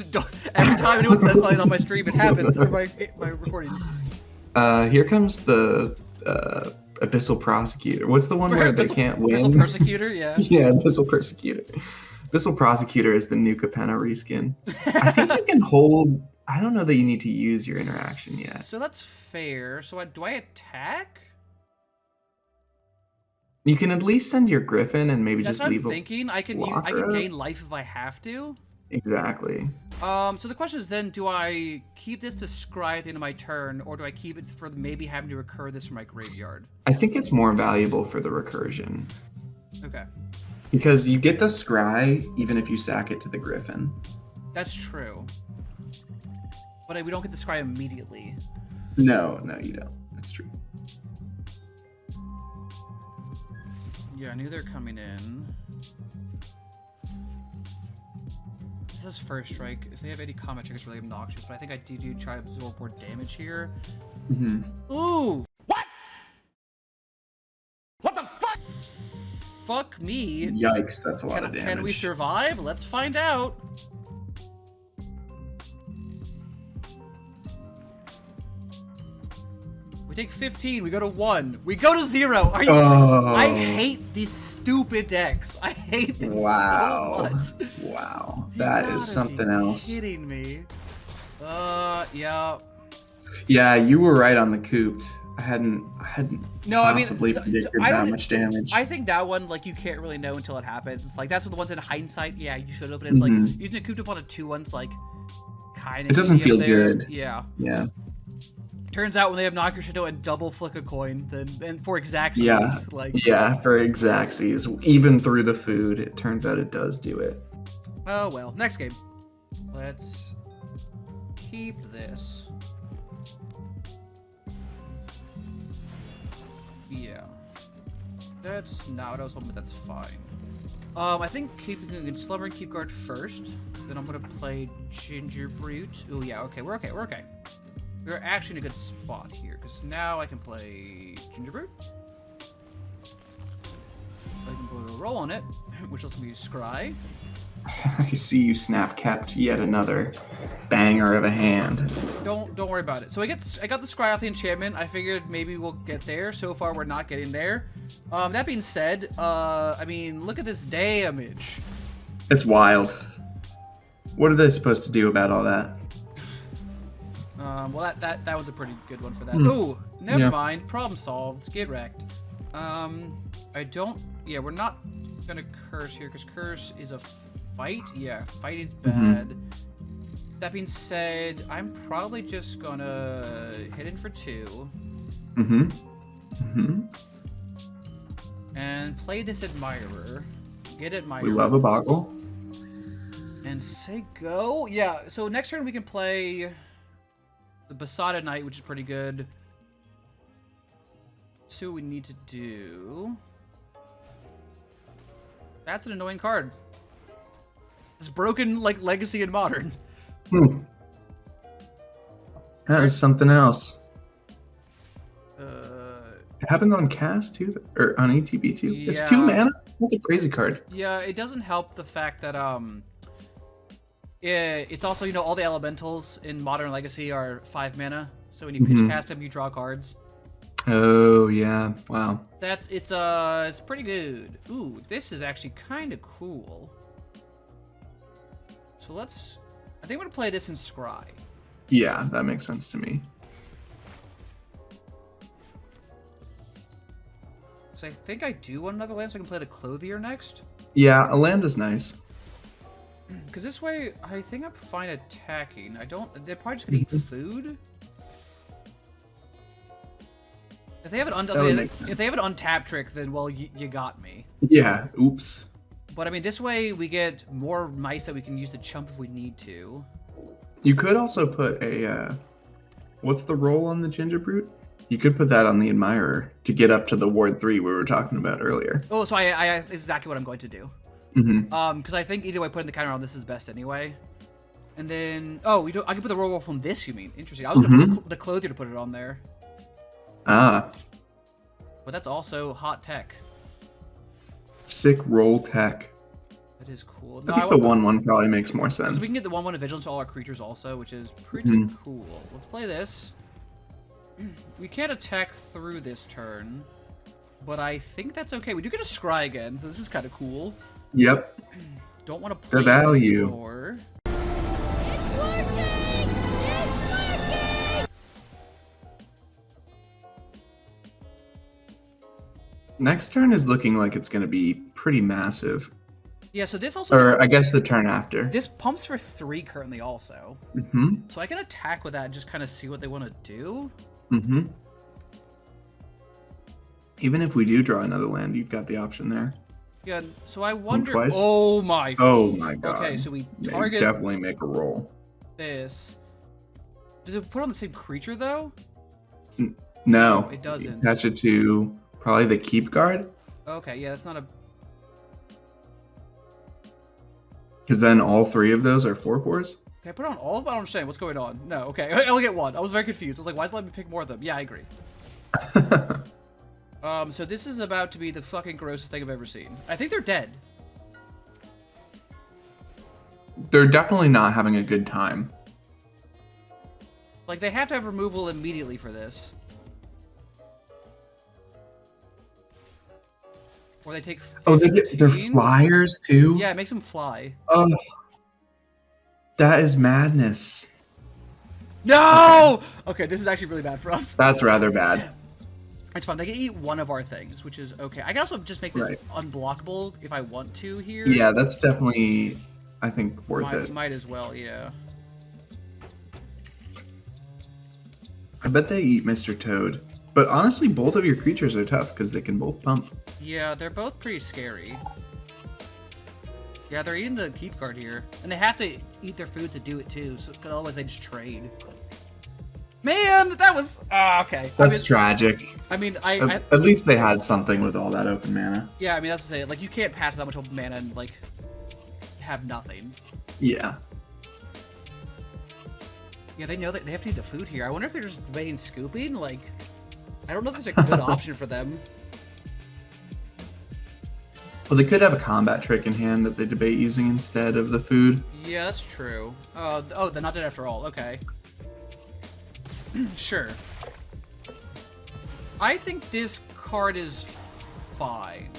Every time anyone says something on my stream, it happens. Or my recordings. Here comes the Abyssal Prosecutor. What's the one where they can't win? Abyssal Persecutor, yeah. Yeah, Abyssal Persecutor. Abyssal Prosecutor is the new Capenna reskin. I think you can hold... I don't know that you need to use your interaction yet. So that's fair. So do I attack? You can at least send your Griffin and maybe That's just what leave I'm thinking. I can gain life if I have to. Exactly. So the question is then, do I keep this to scry at the end of my turn, or do I keep it for maybe having to recur this from my graveyard? I think it's more valuable for the recursion. Okay. Because you get the scry even if you sack it to the Griffin. That's true. But we don't get the scry immediately. No, you don't. That's true. Yeah, I knew they're coming in. This is first strike. If they have any combat check, it's really obnoxious, but I think I do try to absorb more damage here. Mm-hmm. Ooh! fuck me. Yikes, that's a lot of damage. Can we survive? Let's find out. We take 15, we go to 1, we go to 0. Are you? I hate these stupid decks. I hate them so much. Wow, that is something else. Kidding me? Yeah. Yeah, you were right on the cooped. I hadn't possibly predicted that much damage. I think that one, like, you can't really know until it happens. Like, that's what the ones in hindsight, yeah, you should have. But it's like using a cooped up on a 2-1's like kind of. It doesn't feel good. Yeah. Yeah. Turns out when they have knock your shit out and double flick a coin, then and for Xaxes, for Xaxes, even through the food, it turns out it does do it. Oh well, next game. Let's keep this. Yeah, that's not what I was hoping, but that's fine. I think keeping Slumbering Keep Guard first. Then I'm gonna play Ginger Brute. Oh yeah, okay, we're okay. We're actually in a good spot here, because now I can play Ginger Brute. I can put a roll on it, which lets me scry. I see you snap-capped yet another banger of a hand. Don't worry about it. So I got the scry off the enchantment. I figured maybe we'll get there. So far, we're not getting there. That being said, I mean, look at this damage. It's wild. What are they supposed to do about all that? Well, that was a pretty good one for that. Ooh, never mind. Problem solved. Get wrecked. Yeah, we're not gonna curse here because curse is a fight. Yeah, fight is bad. That being said, I'm probably just gonna hit in for 2. And play this Admirer. Get Admirer. We love a boggle. And say go. Yeah. So next turn we can play the Besotted Knight, which is pretty good. So what we need to do. That's an annoying card. It's broken like Legacy and Modern. That is something else. It happens on cast too, or on ETB too. Yeah. It's 2 mana. That's a crazy card. Yeah, it doesn't help the fact that it's also, you know, all the elementals in Modern Legacy are 5 mana. So when you pitch cast them, you draw cards. Oh yeah, wow. It's pretty good. Ooh, this is actually kind of cool. So I think I'm gonna play this in Scry. Yeah, that makes sense to me. So I think I do want another land so I can play the Clothier next. Yeah, a land is nice. Because this way, I think I'm fine attacking. They're probably just gonna eat food. If they have an untapped trick, then well, you got me. Yeah. Oops. But I mean, this way we get more mice that we can use to chump if we need to. You could also put a what's the roll on the Ginger Brute? You could put that on the Admirer to get up to the Ward 3 we were talking about earlier. Oh, so I exactly what I'm going to do. Because I think either way, putting the counter on this is best anyway. And then, I can put the roll from this. You mean interesting? I was gonna put the Clothier to put it on there. Ah. But that's also hot tech. Sick roll tech. That is cool. I think the 1/1 probably makes more sense. So we can get the 1/1 of Vigilance to all our creatures also, which is pretty cool. Let's play this. We can't attack through this turn, but I think that's okay. We do get a Scry again, so this is kind of cool. Yep. Don't want to play the value. Anymore. It's working! It's working! Next turn is looking like it's going to be pretty massive. Yeah, so this also... Or I guess the turn after. This pumps for 3 currently also. So I can attack with that and just kind of see what they want to do. Even if we do draw another land, you've got the option there. Yeah, so I wonder... Twice? Oh my... Oh my god. Okay, so we Yeah, target... you definitely make a roll. This. Does it put on the same creature, though? No. It doesn't. You attach it to probably the Keep Guard. Okay, yeah, that's not a... Because then all 3 of those are 4/4s? Can I put on all of them? I don't understand. What's going on? No, okay. I only get 1. I was very confused. I was like, why is it letting me pick more of them? Yeah, I agree. So this is about to be the fucking grossest thing I've ever seen. I think they're dead. They're definitely not having a good time. Like, they have to have removal immediately for this. Or they take 15. Oh, they're flyers too? Yeah, it makes them fly. Oh, that is madness. No! Okay, this is actually really bad for us. That's rather bad. It's fine. They can eat one of our things, which is okay. I can also just make this unblockable if I want to here. Yeah, that's definitely, I think, worth it. Might as well, yeah. I bet they eat Mr. Toad. But honestly, both of your creatures are tough because they can both pump. Yeah, they're both pretty scary. Yeah, they're eating the keep guard here. And they have to eat their food to do it too, so cause otherwise they just trade. Man, that was... okay. That's tragic. I mean, at least they had something with all that open mana. Yeah, I mean, that's to say, like, you can't pass that much open mana and, like, have nothing. Yeah. Yeah, they know that they have to eat the food here. I wonder if they're just waiting scooping, like... I don't know if there's a good option for them. Well, they could have a combat trick in hand that they debate using instead of the food. Yeah, that's true. Oh, they're not dead after all. Okay. Sure. I think this card is fine.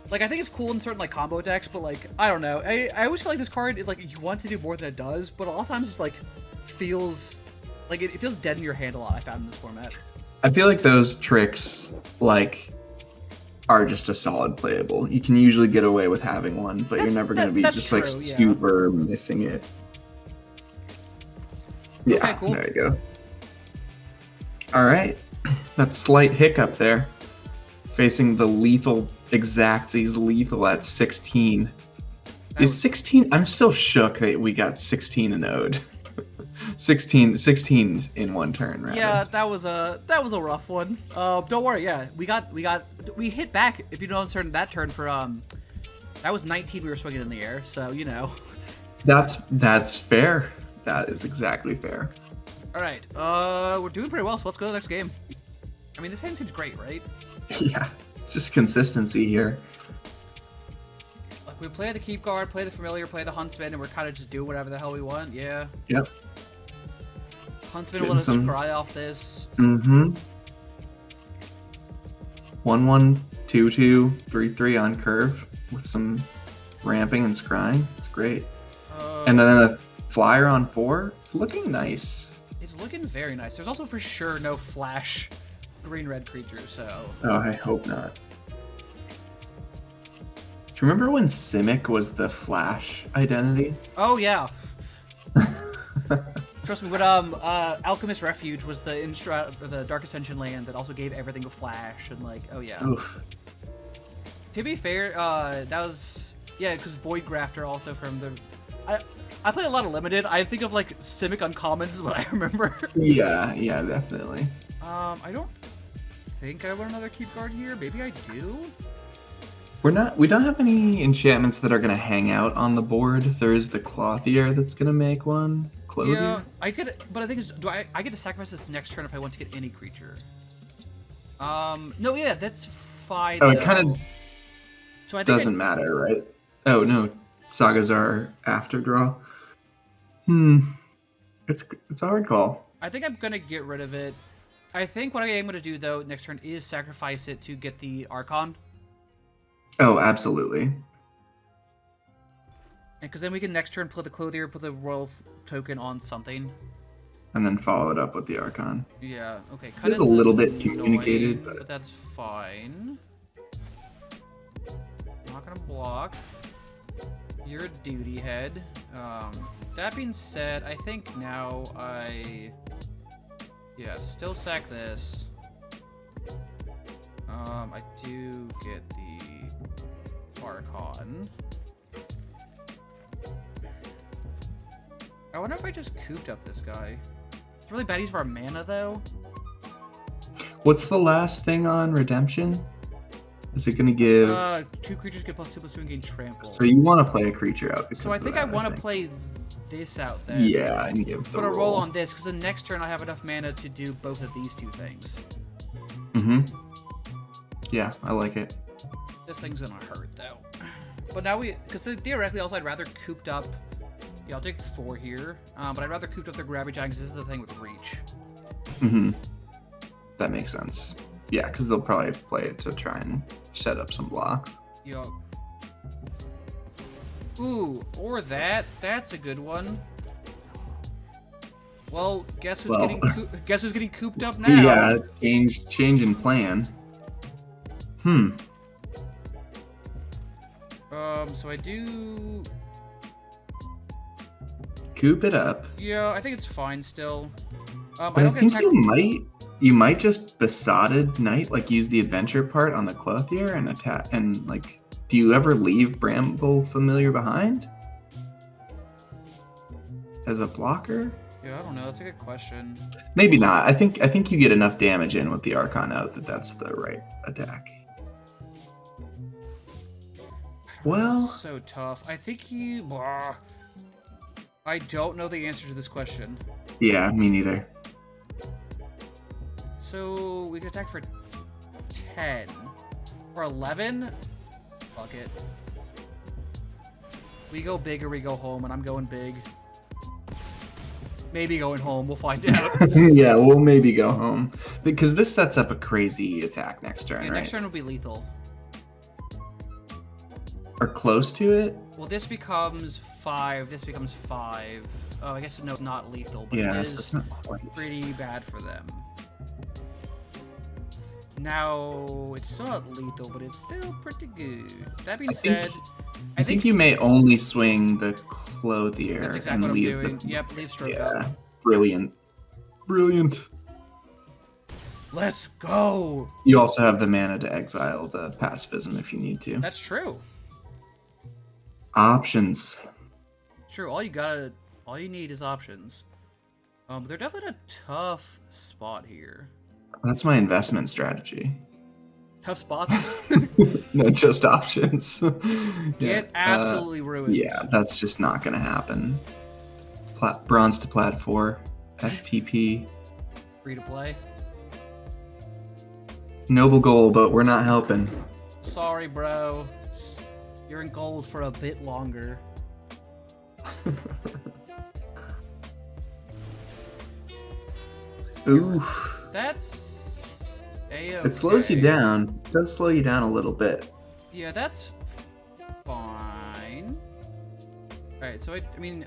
Like, I think it's cool in certain, like, combo decks, but, like, I don't know. I always feel like this card, like, you want to do more than it does, but a lot of times it's, like, feels... Like, it feels dead in your hand a lot, I found in this format. I feel like those tricks, like, are just a solid playable. You can usually get away with having one, but you're never going to be just, true, like, yeah. super missing it. Yeah, Okay, cool. There you go. Alright. That slight hiccup there. Facing the lethal Exacts. He's lethal at 16. Is 16? I'm still shook that we got 16 in Ode. 16 in one turn, rather. Yeah, that was a rough one. Don't worry, yeah. We hit back, if you don't turn that turn for that was 19 we were swinging in the air, so you know. That's fair. That is exactly fair. Alright, we're doing pretty well, so let's go to the next game. I mean, this hand seems great, right? Yeah, it's just consistency here. Like, we play the Keep Guard, play the Familiar, play the Huntsman, and we're kind of just doing whatever the hell we want, yeah. Yep. Huntsman will let us scry off this. Mm-hmm. 1/1, 2/2, 3/3 on curve with some ramping and scrying. It's great. And then a flyer on 4. It's looking nice. It's looking very nice. There's also for sure no flash green-red creatures, so... Oh, I hope not. Do you remember when Simic was the flash identity? Oh, yeah. Trust me, when Alchemist Refuge was the Dark Ascension land that also gave everything a flash, and like, oh yeah. Oof. To be fair, that was, yeah, because Void Grafter also from the... I play a lot of Limited. I think of like Simic Uncommons is what I remember. Yeah, definitely. I don't think I want another Keep Guard here. Maybe I do? We don't have any enchantments that are gonna hang out on the board. There is the Clothier that's gonna make one. Clothier? Yeah, I could, but I think it's, I get to sacrifice this next turn if I want to get any creature. No, yeah, that's fine. Oh, it kind of so I think doesn't matter, right? Oh no, Sagas are after draw. It's a hard call. I think I'm gonna get rid of it. I think what I am gonna do though next turn is sacrifice it to get the Archon. Oh, absolutely. Because then we can next turn put the Clothier, put the Royal token on something. And then follow it up with the Archon. Yeah, okay. It's a little bit communicated, but that's fine. Not gonna block. You're a duty head. That being said, I think now yeah, still sack this. I do get the Archon. I wonder if I just cooped up this guy. It's really bad use of our mana, though. What's the last thing on Redemption? Is it going to give... 2 creatures get +2/+2 and gain trample. So you want to play a creature out. So I think I want to play this out then. Yeah, and give the put a roll on this, because the next turn I have enough mana to do both of these two things. Yeah, I like it. This thing's gonna hurt though. But now because theoretically also I'd rather cooped up. Yeah, I'll take 4 here. But I'd rather cooped up their Grabby Giant because this is the thing with reach. Mm-hmm. That makes sense. Yeah, because they'll probably play it to try and set up some blocks. Yup. Ooh, or that. That's a good one. Well, guess who's getting cooped up now? Yeah, change in plan. So I do. Coop it up. Yeah, I think it's fine still. But I think you might just Besotted Knight, like use the adventure part on the Clothier and attack, and like, do you ever leave Bramble Familiar behind as a blocker? Yeah, I don't know. That's a good question. Maybe not. I think you get enough damage in with the Archon out that that's the right attack. Well, It's so tough. I think I don't know the answer to this question. yeah, me neither. So we can attack for 10 or 11. Fuck it. We go big or we go home, and I'm going big. Maybe going home. We'll find out. Yeah, we'll maybe go home because this sets up a crazy attack next turn, Yeah, right? next turn will be lethal. Or close to it. Well, this becomes 5. This becomes 5. Oh, I guess no, it's not lethal, but Yeah, it so is it's not quite. pretty bad for them. Now, it's still not lethal, but it's still pretty good. That being said, I think you may only swing the Clothier that's exactly and what I'm leave doing. the. Yep, leave stroke Yeah, up. brilliant. Let's go! You also have the mana to exile the pacifism if you need to. That's true. Options. True, all you need is options. They're definitely in a tough spot here. That's my investment strategy. Tough spots? No, just options. Get absolutely ruined. Yeah, that's just not gonna happen. Bronze to Plat 4, FTP. Free to play. Noble goal, but we're not helping. Sorry, bro. You're in gold for a bit longer. Oof. That's A-okay. It slows you down. It does slow you down a little bit. Yeah, that's fine. Alright, so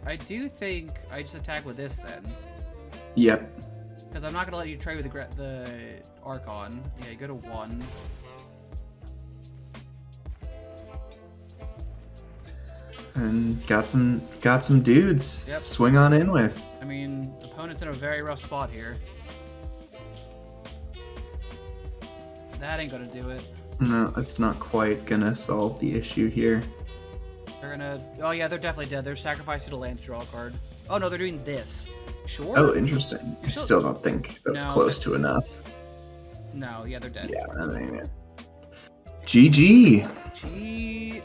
I do think I just attack with this then. Yep. Because I'm not going to let you trade with the Archon. Yeah, you go to 1. And got some dudes Yep. to swing on in with. I mean, opponent's in a very rough spot here. That ain't gonna do it. No, it's not quite gonna solve the issue here. They're gonna... Oh yeah, they're definitely dead. They're sacrificing to land to draw a card. Oh no, they're doing this. Sure? Oh, interesting. I still don't think that's No, close to enough. No, yeah, they're dead. Yeah, that ain't it. GG. GG.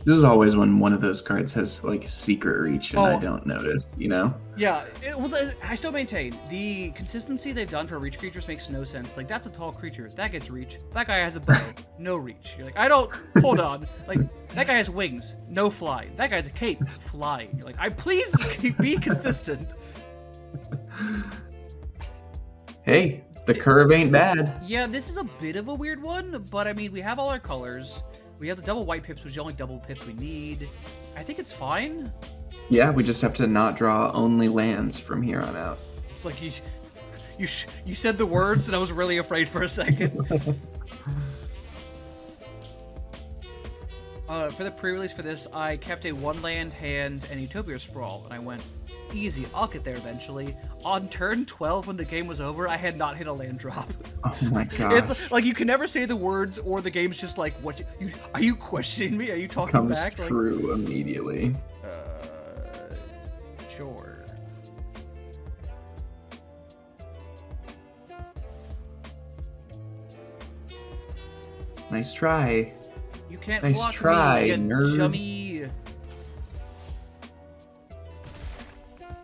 This is always when one of those cards has like secret reach and I Oh. don't notice, you know? Yeah, it was. I still maintain the consistency they've done for reach creatures makes no sense. Like that's a tall creature that gets reach. That guy has a bow, no reach. You're like, I don't. Hold on. Like that guy has wings, no fly. That guy has a cape, fly. You're like, I please be consistent. Hey, the curve ain't bad. Yeah, this is a bit of a weird one, but I mean, we have all our colors. We have the double white pips, which is the only double pips we need. I think it's fine. Yeah, we just have to not draw only lands from here on out. It's like you said the words, and I was really afraid for a second. For the pre-release for this, I kept a 1-land hand and Utopia Sprawl, and I went, easy, I'll get there eventually. On turn 12, when the game was over, I had not hit a land drop. Oh my god. It's like you can never say the words, or the game's just like, "What? Are you questioning me? Are you talking Comes back?" true immediately. Sure. Nice try. You can't Nice block try, me, you nerd. chummy.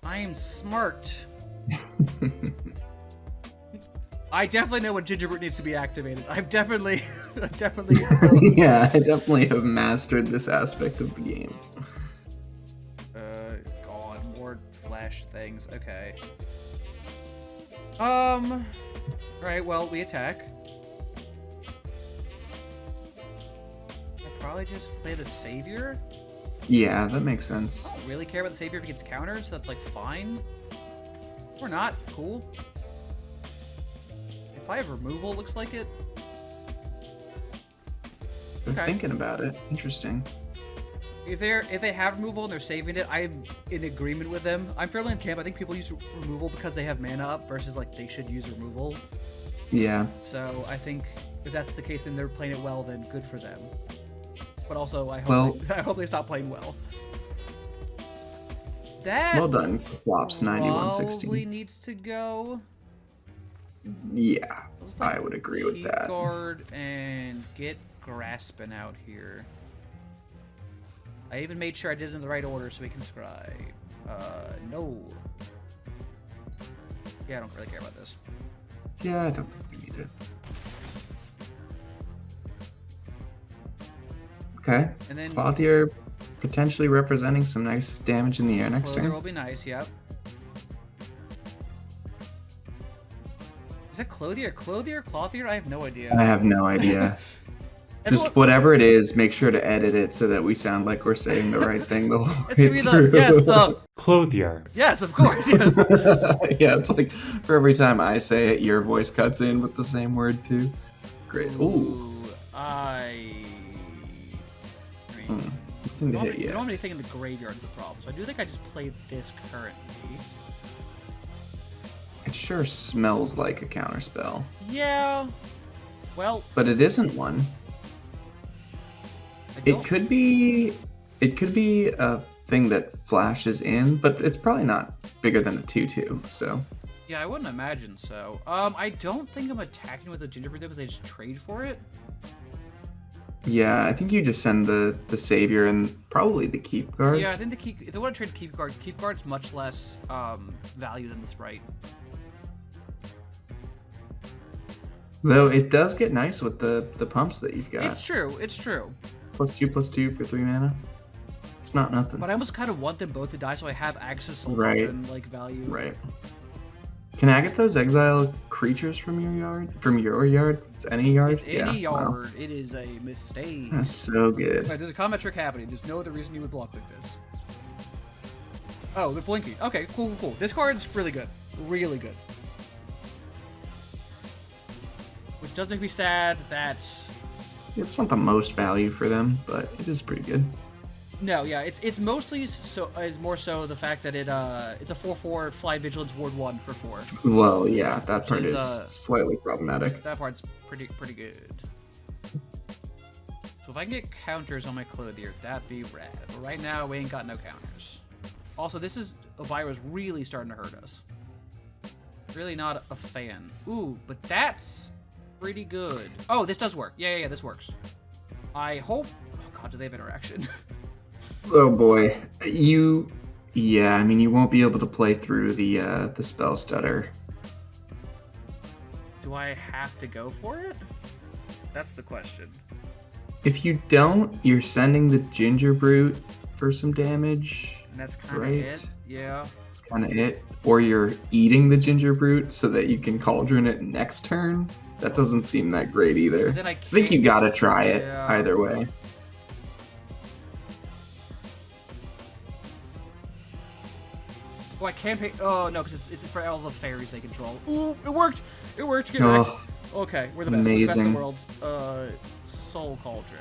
I'm I'm smart. I definitely know when Gingerbread needs to be activated. I've definitely. Yeah, I definitely have mastered this aspect of the game. God, more flash things. Okay. Right, well, we attack. I probably just play the Savior. Yeah, that makes sense. I don't really care about the Savior if he gets countered, so that's, like, fine. Or not. Cool. If I have removal, looks like it. I'm Okay. thinking about it. Interesting. If they have removal and they're saving it, I'm in agreement with them. I'm fairly in camp. I think people use removal because they have mana up versus like they should use removal. Yeah. So I think if that's the case, then they're playing it well. Then good for them. But also, I hope they stop playing well. That Well done. Flops probably 9116. needs to go. Yeah, Let's play I would agree with that. Guard and get Graspin out here. I even made sure I did it in the right order so we can scribe. No. Yeah, I don't really care about this. Yeah, I don't think we need it. Okay. And then Clothier potentially representing some nice damage in the air next Clothier turn. will be nice, yep. Is that Clothier? Clothier? I have no idea. I have no idea. Just Everyone- whatever it is, make sure to edit it so that we sound like we're saying the right thing the whole It's way gonna be through. the Clothier. yes, of course. Yeah. Yeah, it's like for every time I say it, your voice cuts in with the same word too. Great. Ooh. I mean, Nothing to hit we yet. don't have anything in the graveyard is the problem. So I do think I just played this currently. It sure smells like a counterspell, Yeah. Well, but it isn't one. I It don't, could be a thing that flashes in, but it's probably not bigger than a 2/2. So yeah, I wouldn't imagine so. I don't think I'm attacking with the gingerbread though because I just trade for it. yeah, I think you just send the savior and probably the keep card. Yeah, I think if they want to trade keep guard's much less value than the sprite. Though it does get nice with the pumps that you've got. It's true. +2/+2 for 3 mana. It's not nothing. But I almost kind of want them both to die so I have access to Right. and like value. Right. Can Agathos exile creatures from your yard? From your yard? It's any yard? It's any Yeah, wow. yard. It is a mistake. That's so good. Right, there's a combat trick happening. There's no other reason you would block like this. Oh, they're blinking. Okay, cool. This card's really good. Really good. Which does make me sad that... It's not the most value for them, but it is pretty good. No, yeah, it's mostly it's more so the fact that it's a 4/4 Fly Vigilance Ward 1 for 4. Well, yeah, that part is, is slightly problematic. That part's pretty good. So if I can get counters on my Clothier, that'd be rad. But right now, we ain't got no counters. Also, this is Elvira's really starting to hurt us. Really not a fan. Ooh, but that's pretty good. Oh, this does work. Yeah, this works. I hope... Oh god, do they have interaction? Oh boy, yeah, I mean you won't be able to play through the spell stutter. Do I have to go for it? That's the question. If you don't, you're sending the Ginger Brute for some damage. And that's kind of Right. it. Yeah. That's kind of it. Or you're eating the Ginger Brute so that you can Cauldron it next turn. That doesn't seem that great either. But then I I think you gotta try it Yeah. either way. Oh, I can't pay. Oh no, because it's for all the fairies they control. Ooh, it worked. It worked. Get wrecked. Oh, Okay, we're the best. We're the best in the amazing. world. Soul Cauldron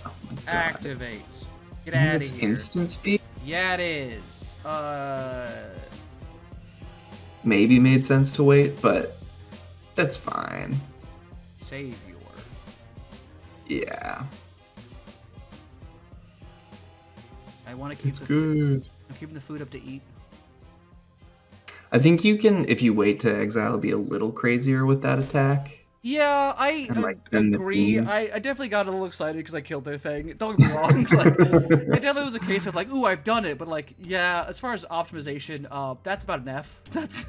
oh my god. activates. Get I think out of it's here. instant speed. Yeah, it is. Maybe made sense to wait, but that's fine. Savior. Yeah, I want to keep it's the good. I'm keeping the food up to eat. I think you can, if you wait to exile, be a little crazier with that attack. Yeah, And, like, send the agree. team. I definitely got a little excited because I killed their thing. Don't get me wrong. Like, it definitely was a case of like, ooh, I've done it. But like, yeah, as far as optimization, that's about an F. That's.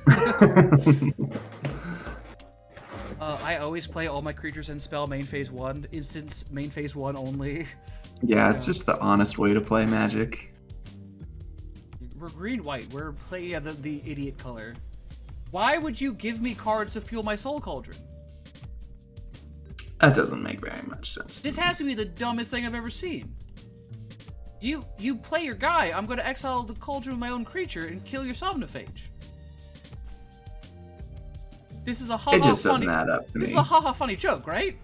I always play all my creatures in spell main phase 1, instance main phase 1 only. Yeah, it's just the honest way to play Magic. We're green-white. We're playing the idiot color. Why would you give me cards to fuel my Soul Cauldron? That doesn't make very much sense. This has to be the dumbest thing I've ever seen. You play your guy. I'm going to exile the Cauldron with my own creature and kill your Somnophage. This is a ha-ha It just funny... doesn't add up to me. This is a haha funny joke, right?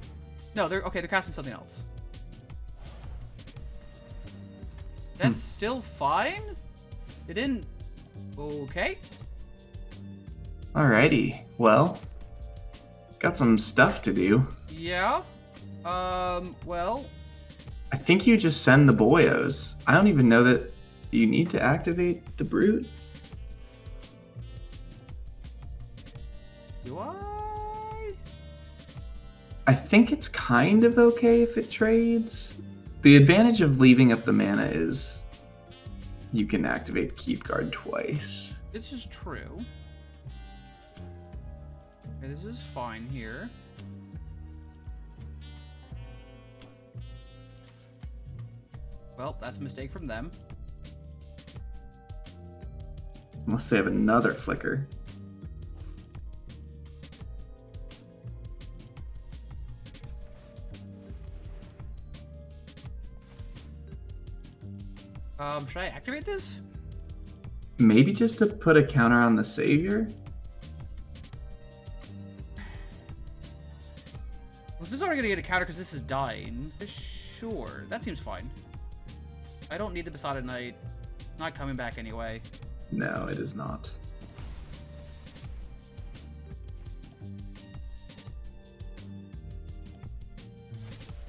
No, they're casting something else. That's still fine? It didn't... Okay. Alrighty, well, got some stuff to do. Yeah. Well... I think you just send the boyos. I don't even know that you need to activate the Brute. Do I? I think it's kind of okay if it trades. The advantage of leaving up the mana is you can activate Keep Guard twice. This is true. Okay, this is fine here. Well, that's a mistake from them. Unless they have another flicker. Should I activate this? Maybe just to put a counter on the Savior? Well, this is already gonna get a counter because this is dying. Sure, that seems fine. I don't need the Besotted Knight. Not coming back anyway. No, it is not.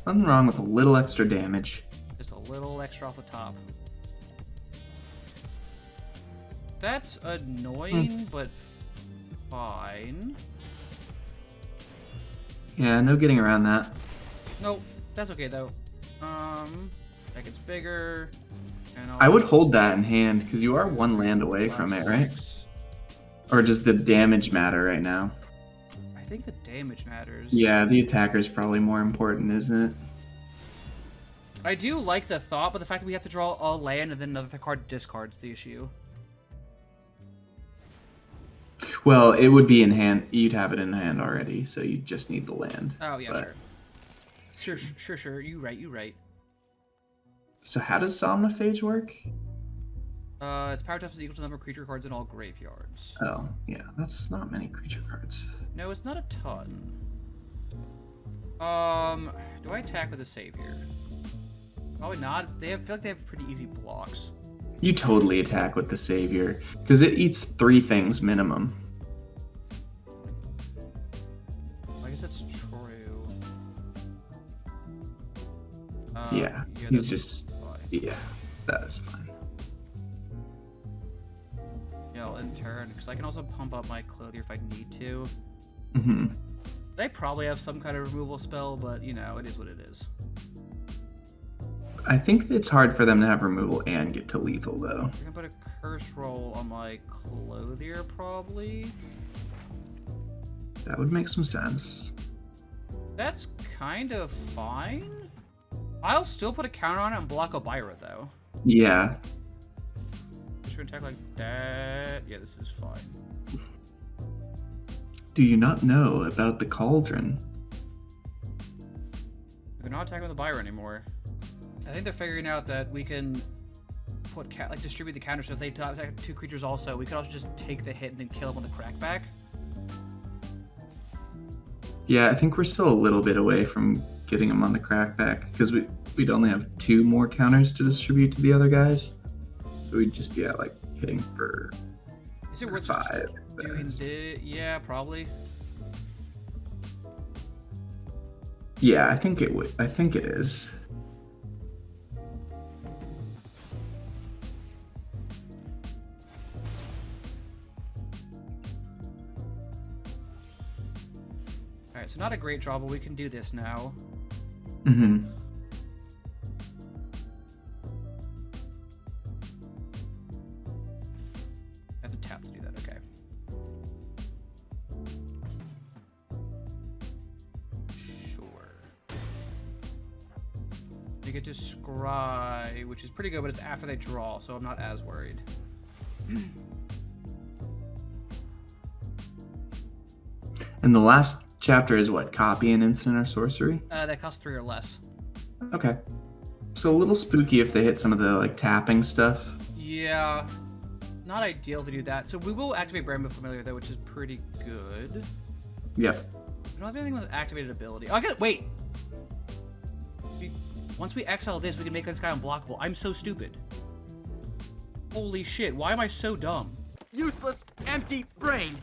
Nothing wrong with a little extra damage. Just a little extra off the top. That's annoying, but fine. Yeah, no getting around that. Nope, that's okay though. That gets bigger. And I would hold that in hand because you are one land away from it, right? Or does the damage matter right now? I think the damage matters. Yeah, the attacker's probably more important, isn't it? I do like the thought, but the fact that we have to draw a land and then another card discards the issue. Well, it would be in hand. You'd have it in hand already, so you just need the land. Oh yeah, But- sure. You right. So how does Somnophage work? Its power toughness is equal to the number of creature cards in all graveyards. Oh, yeah, that's not many creature cards. No, it's not a ton. Do I attack with a Savior? Probably not. I feel like they have pretty easy blocks. You totally attack with the Savior, because it eats 3 things minimum. I guess that's true. Yeah, that's he's just... fine. Yeah, that is fine. Yeah, I'll end turn, because I can also pump up my Clothier if I need to. Mm-hmm. They probably have some kind of removal spell, but, you know, it is what it is. I think it's hard for them to have removal and get to lethal, though. I'm gonna put a curse roll on my Clothier, probably. That would make some sense. That's kind of fine. I'll still put a counter on it and block Obira, though. Yeah. Just gonna attack like that. Yeah, this is fine. Do you not know about the Cauldron? They're not attacking with Obira anymore. I think they're figuring out that we can put distribute the counter, so if they attack 2 creatures also, we could also just take the hit and then kill them on the crackback. Yeah, I think we're still a little bit away from getting them on the crackback, because we'd only have 2 more counters to distribute to the other guys. So we'd just be at, like, hitting for Is it worth 5. doing the... Yeah, probably. Yeah, I think it would. I think it is. Alright, so not a great draw, but we can do this now. Mm-hmm. I have to tap to do that, okay. Sure. You get to scry, which is pretty good, but it's after they draw, so I'm not as worried. And the last chapter is what? Copy an instant or sorcery? That costs 3 or less. Okay. So a little spooky if they hit some of the like tapping stuff. Yeah. Not ideal to do that. So we will activate Bramble Familiar though, which is pretty good. Yep. We don't have anything with activated ability. Oh, wait! Once we exile this, we can make this guy unblockable. I'm so stupid. Holy shit, why am I so dumb? Useless, empty brain.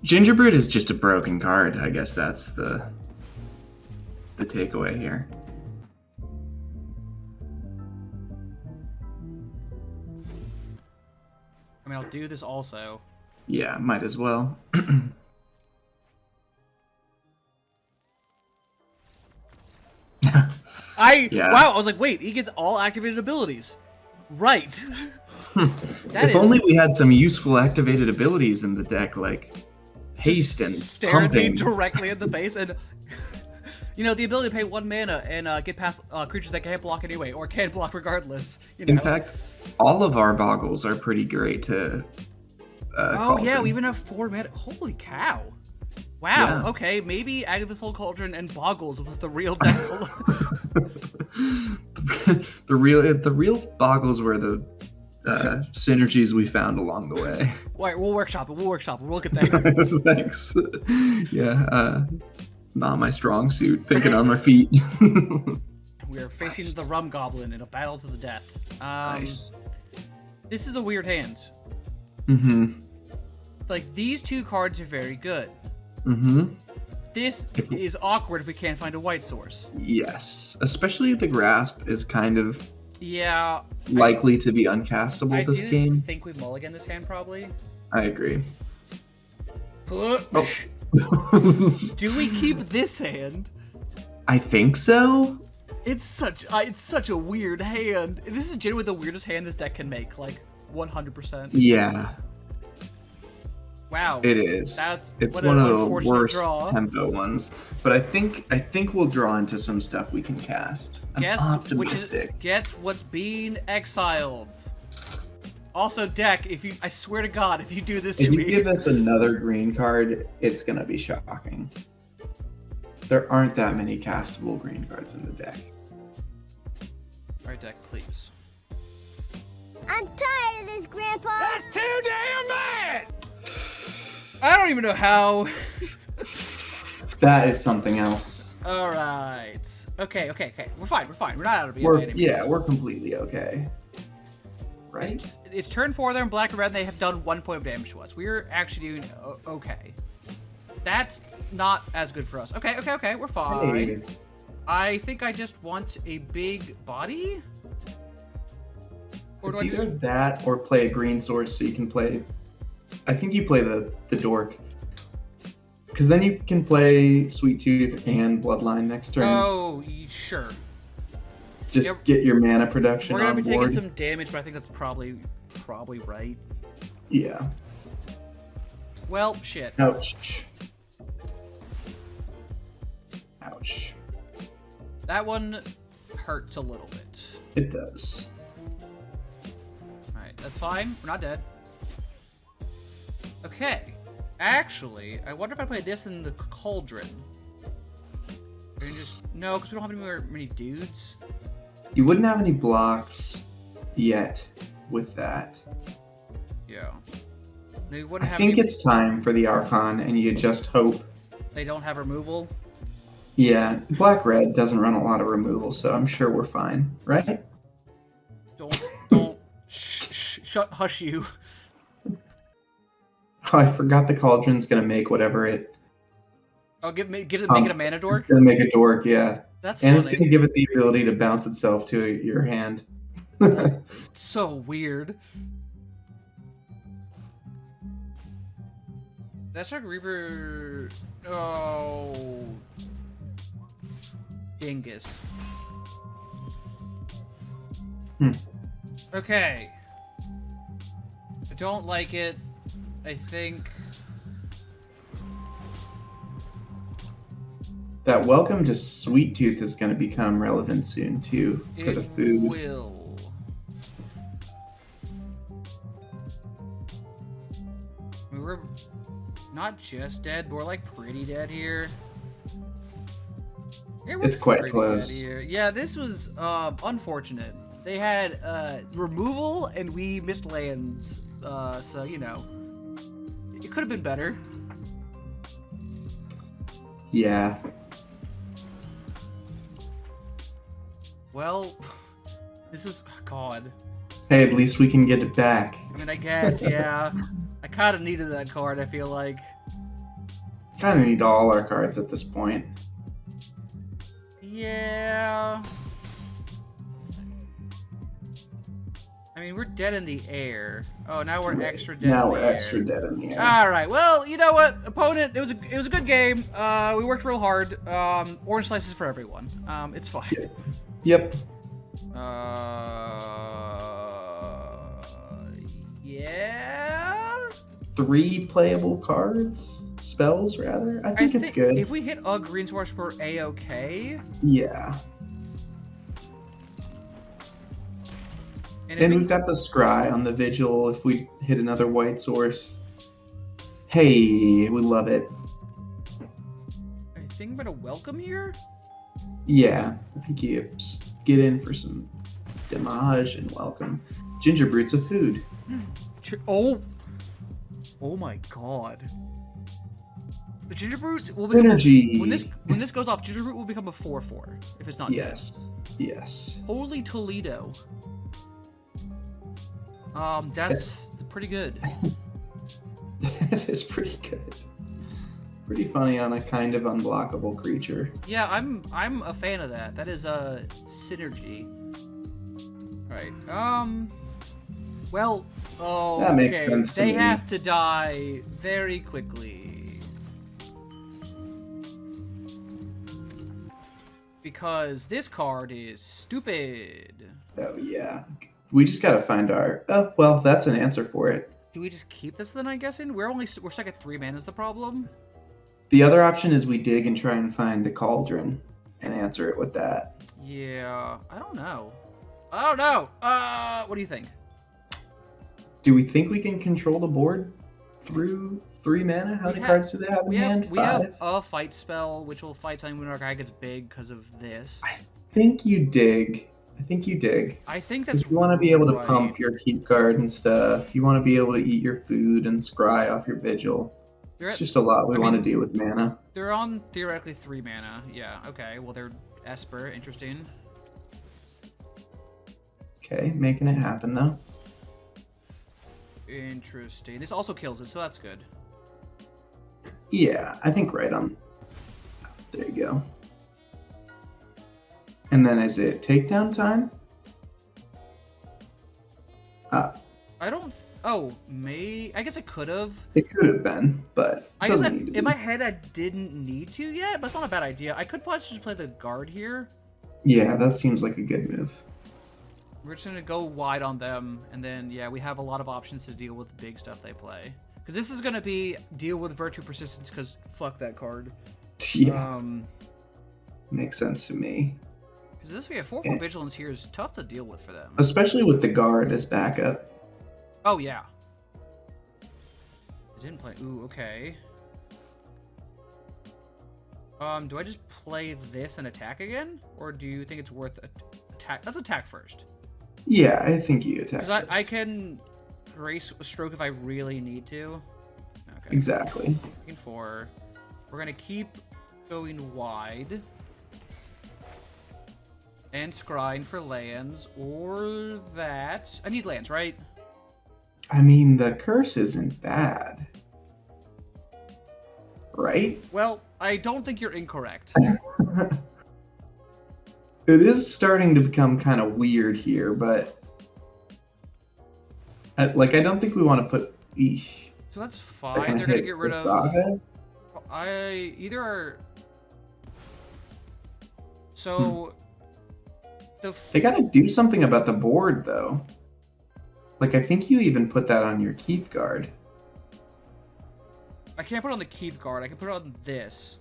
Gingerbread is just a broken card. I guess that's the takeaway here. I mean, I'll do this also. Yeah, might as well. Yeah. Wow, I was like, wait, he gets all activated abilities. Right. If only we had some useful activated abilities in the deck, like haste and stare at me pumping. directly in the face and you know, the ability to pay 1 mana and get past creatures that can't block anyway or can't block regardless. You know? In fact, all of our boggles are pretty great to oh yeah, Cauldron. we even have 4 mana. Holy cow. Wow, Yeah. okay, maybe Agatha's Soul Cauldron and Boggles was the real devil. the real boggles were the synergies we found along the way. Alright, we'll workshop it, we'll get there. Thanks. Yeah, not my strong suit, thinking on my feet. We are facing the Rum Goblin in a battle to the death. Nice. This is a weird hand. Mm-hmm. Like, these 2 cards are very good. Mm-hmm. This is awkward if we can't find a white source. Yes, especially if the grasp is kind of Yeah. likely to be uncastable I this do game. think we mulligan this hand, probably. I agree. Do we keep this hand? I think so. It's such a weird hand. This is genuinely the weirdest hand this deck can make, like 100%. Yeah, Wow. it is. It's what one an of the unfortunate worst draw. tempo ones. But I think we'll draw into some stuff we can cast. I'm optimistic. Guess what's being exiled. Also, deck, I swear to God, if you do this If to you me, give us another green card, it's gonna be shocking. There aren't that many castable green cards in the deck. Alright, deck, please. I'm tired of this, Grandpa. That's too damn bad. I don't even know how. That is something else. Alright. Okay. We're fine. We're not out of it by any means. We're completely okay. Right? It's turn 4 there in black and red, and they have done 1 point of damage to us. We're actually doing okay. That's not as good for us. Okay, we're fine. Hey. I think I just want a big body. Or It's do I either just... that or play a green source so you can play. I think you play the dork. Because then you can play Sweet Tooth and Bloodline next turn. Oh, sure. Just get your mana production We're gonna on be board. taking some damage, but I think that's probably right. Yeah. Well, shit. Ouch. Ouch. That one hurts a little bit. It does. Alright, that's fine. We're not dead. Okay. Actually, I wonder if I play this in the Cauldron. Or you just... No, because we don't have many dudes. You wouldn't have any blocks yet with that. Yeah. They wouldn't I have think any... it's time for the Archon, and you just hope. They don't have removal. Yeah, Black-Red doesn't run a lot of removal, so I'm sure we're fine, right? Don't... Hush you. Oh, I forgot the Cauldron's gonna make whatever it... Oh, make it a mana dork? It's gonna make a dork, yeah. That's And funny. it's gonna give it the ability to bounce itself to your hand. It's so weird. That's like Reaper. Oh. Dingus. Okay. I don't like it. I think. That welcome to Sweet Tooth is going to become relevant soon, too, for the food. It will. I mean, we're not just dead, but we're like pretty dead here. Yeah, we're It's quite pretty close. dead here. Yeah, this was unfortunate. They had removal and we missed lands, so you know, it could have been better. Yeah. Well, this is God. Hey, at least we can get it back. I mean, I guess, yeah. I kind of needed that card, I feel like. Kind of need all our cards at this point. Yeah. I mean, we're dead in the air. Oh, now we're extra dead Now in we're the air. extra dead in the air. All right. Well, you know what, opponent? It was a good game. We worked real hard. Orange slices for everyone. It's fine. Yep. Yeah. 3 playable cards? Spells, rather? I think it's good. If we hit a green source, we're A-okay. Yeah. And And we've got the Scry on the Vigil if we hit another white source. Hey, we love it. I think I'm gonna welcome here. Yeah, I think you get in for some damage and welcome. Ginger Brute's a food. Oh my God. The Ginger Brute will become Energy. when this goes off. Ginger Brute will become a 4/4 if it's not dead. Yes. Holy Toledo. That's pretty good. It is pretty good. Pretty funny on a kind of unblockable creature. Yeah, I'm a fan of that. That is a synergy. All right. Well. Oh. That makes okay. sense to They me. have to die very quickly. Because this card is stupid. Oh yeah. We just gotta find our. Oh well, that's an answer for it. Do we just keep this then? I'm guessing we're stuck at 3 mana. Is the problem? The other option is we dig and try and find the cauldron and answer it with that. Yeah, I don't know. I don't know. What do you think? Do we think we can control the board through 3 mana? How many cards do they have in hand? We 5? have a fight spell, which will fight something when our guy gets big because of this. I think you dig. I think that's If you want to be able to right. pump your keep card and stuff, you want to be able to eat your food and scry off your vigil. It's just a lot we want to do with mana. They're on theoretically 3 mana. Yeah, okay. Well, they're Esper. Interesting. Okay, making it happen though. Interesting. This also kills it, so that's good. Yeah, I think right on. There you go. And then is it takedown time? I don't... Oh, I guess I could have. It could have been, but I guess doesn't need to in be. my head I didn't need to yet, but it's not a bad idea. I could possibly just play the guard here. Yeah, that seems like a good move. We're just gonna go wide on them, and then yeah, we have a lot of options to deal with the big stuff they play. Because this is gonna be deal with Virtue Persistence, because fuck that card. Yeah, makes sense to me. Because this we have 4/4 Vigilance here is tough to deal with for them. Especially with the guard as backup. Oh yeah. I didn't play. Ooh, okay. Do I just play this and attack again, or do you think it's worth attack? Let's attack first. Yeah, I think you attack. Because I can grace a stroke if I really need to. Okay. Exactly. 4. We're gonna keep going wide. And scrying for lands, or that. I need lands, right? I mean, the curse isn't bad. Right? Well, I don't think you're incorrect. It is starting to become kind of weird here, but I don't think we want to put. So that's fine. They're gonna get rid of. Either are. So. They gotta do something about the board, though. Like, I think you even put that on your keep guard. I can't put it on the keep guard. I can put it on this.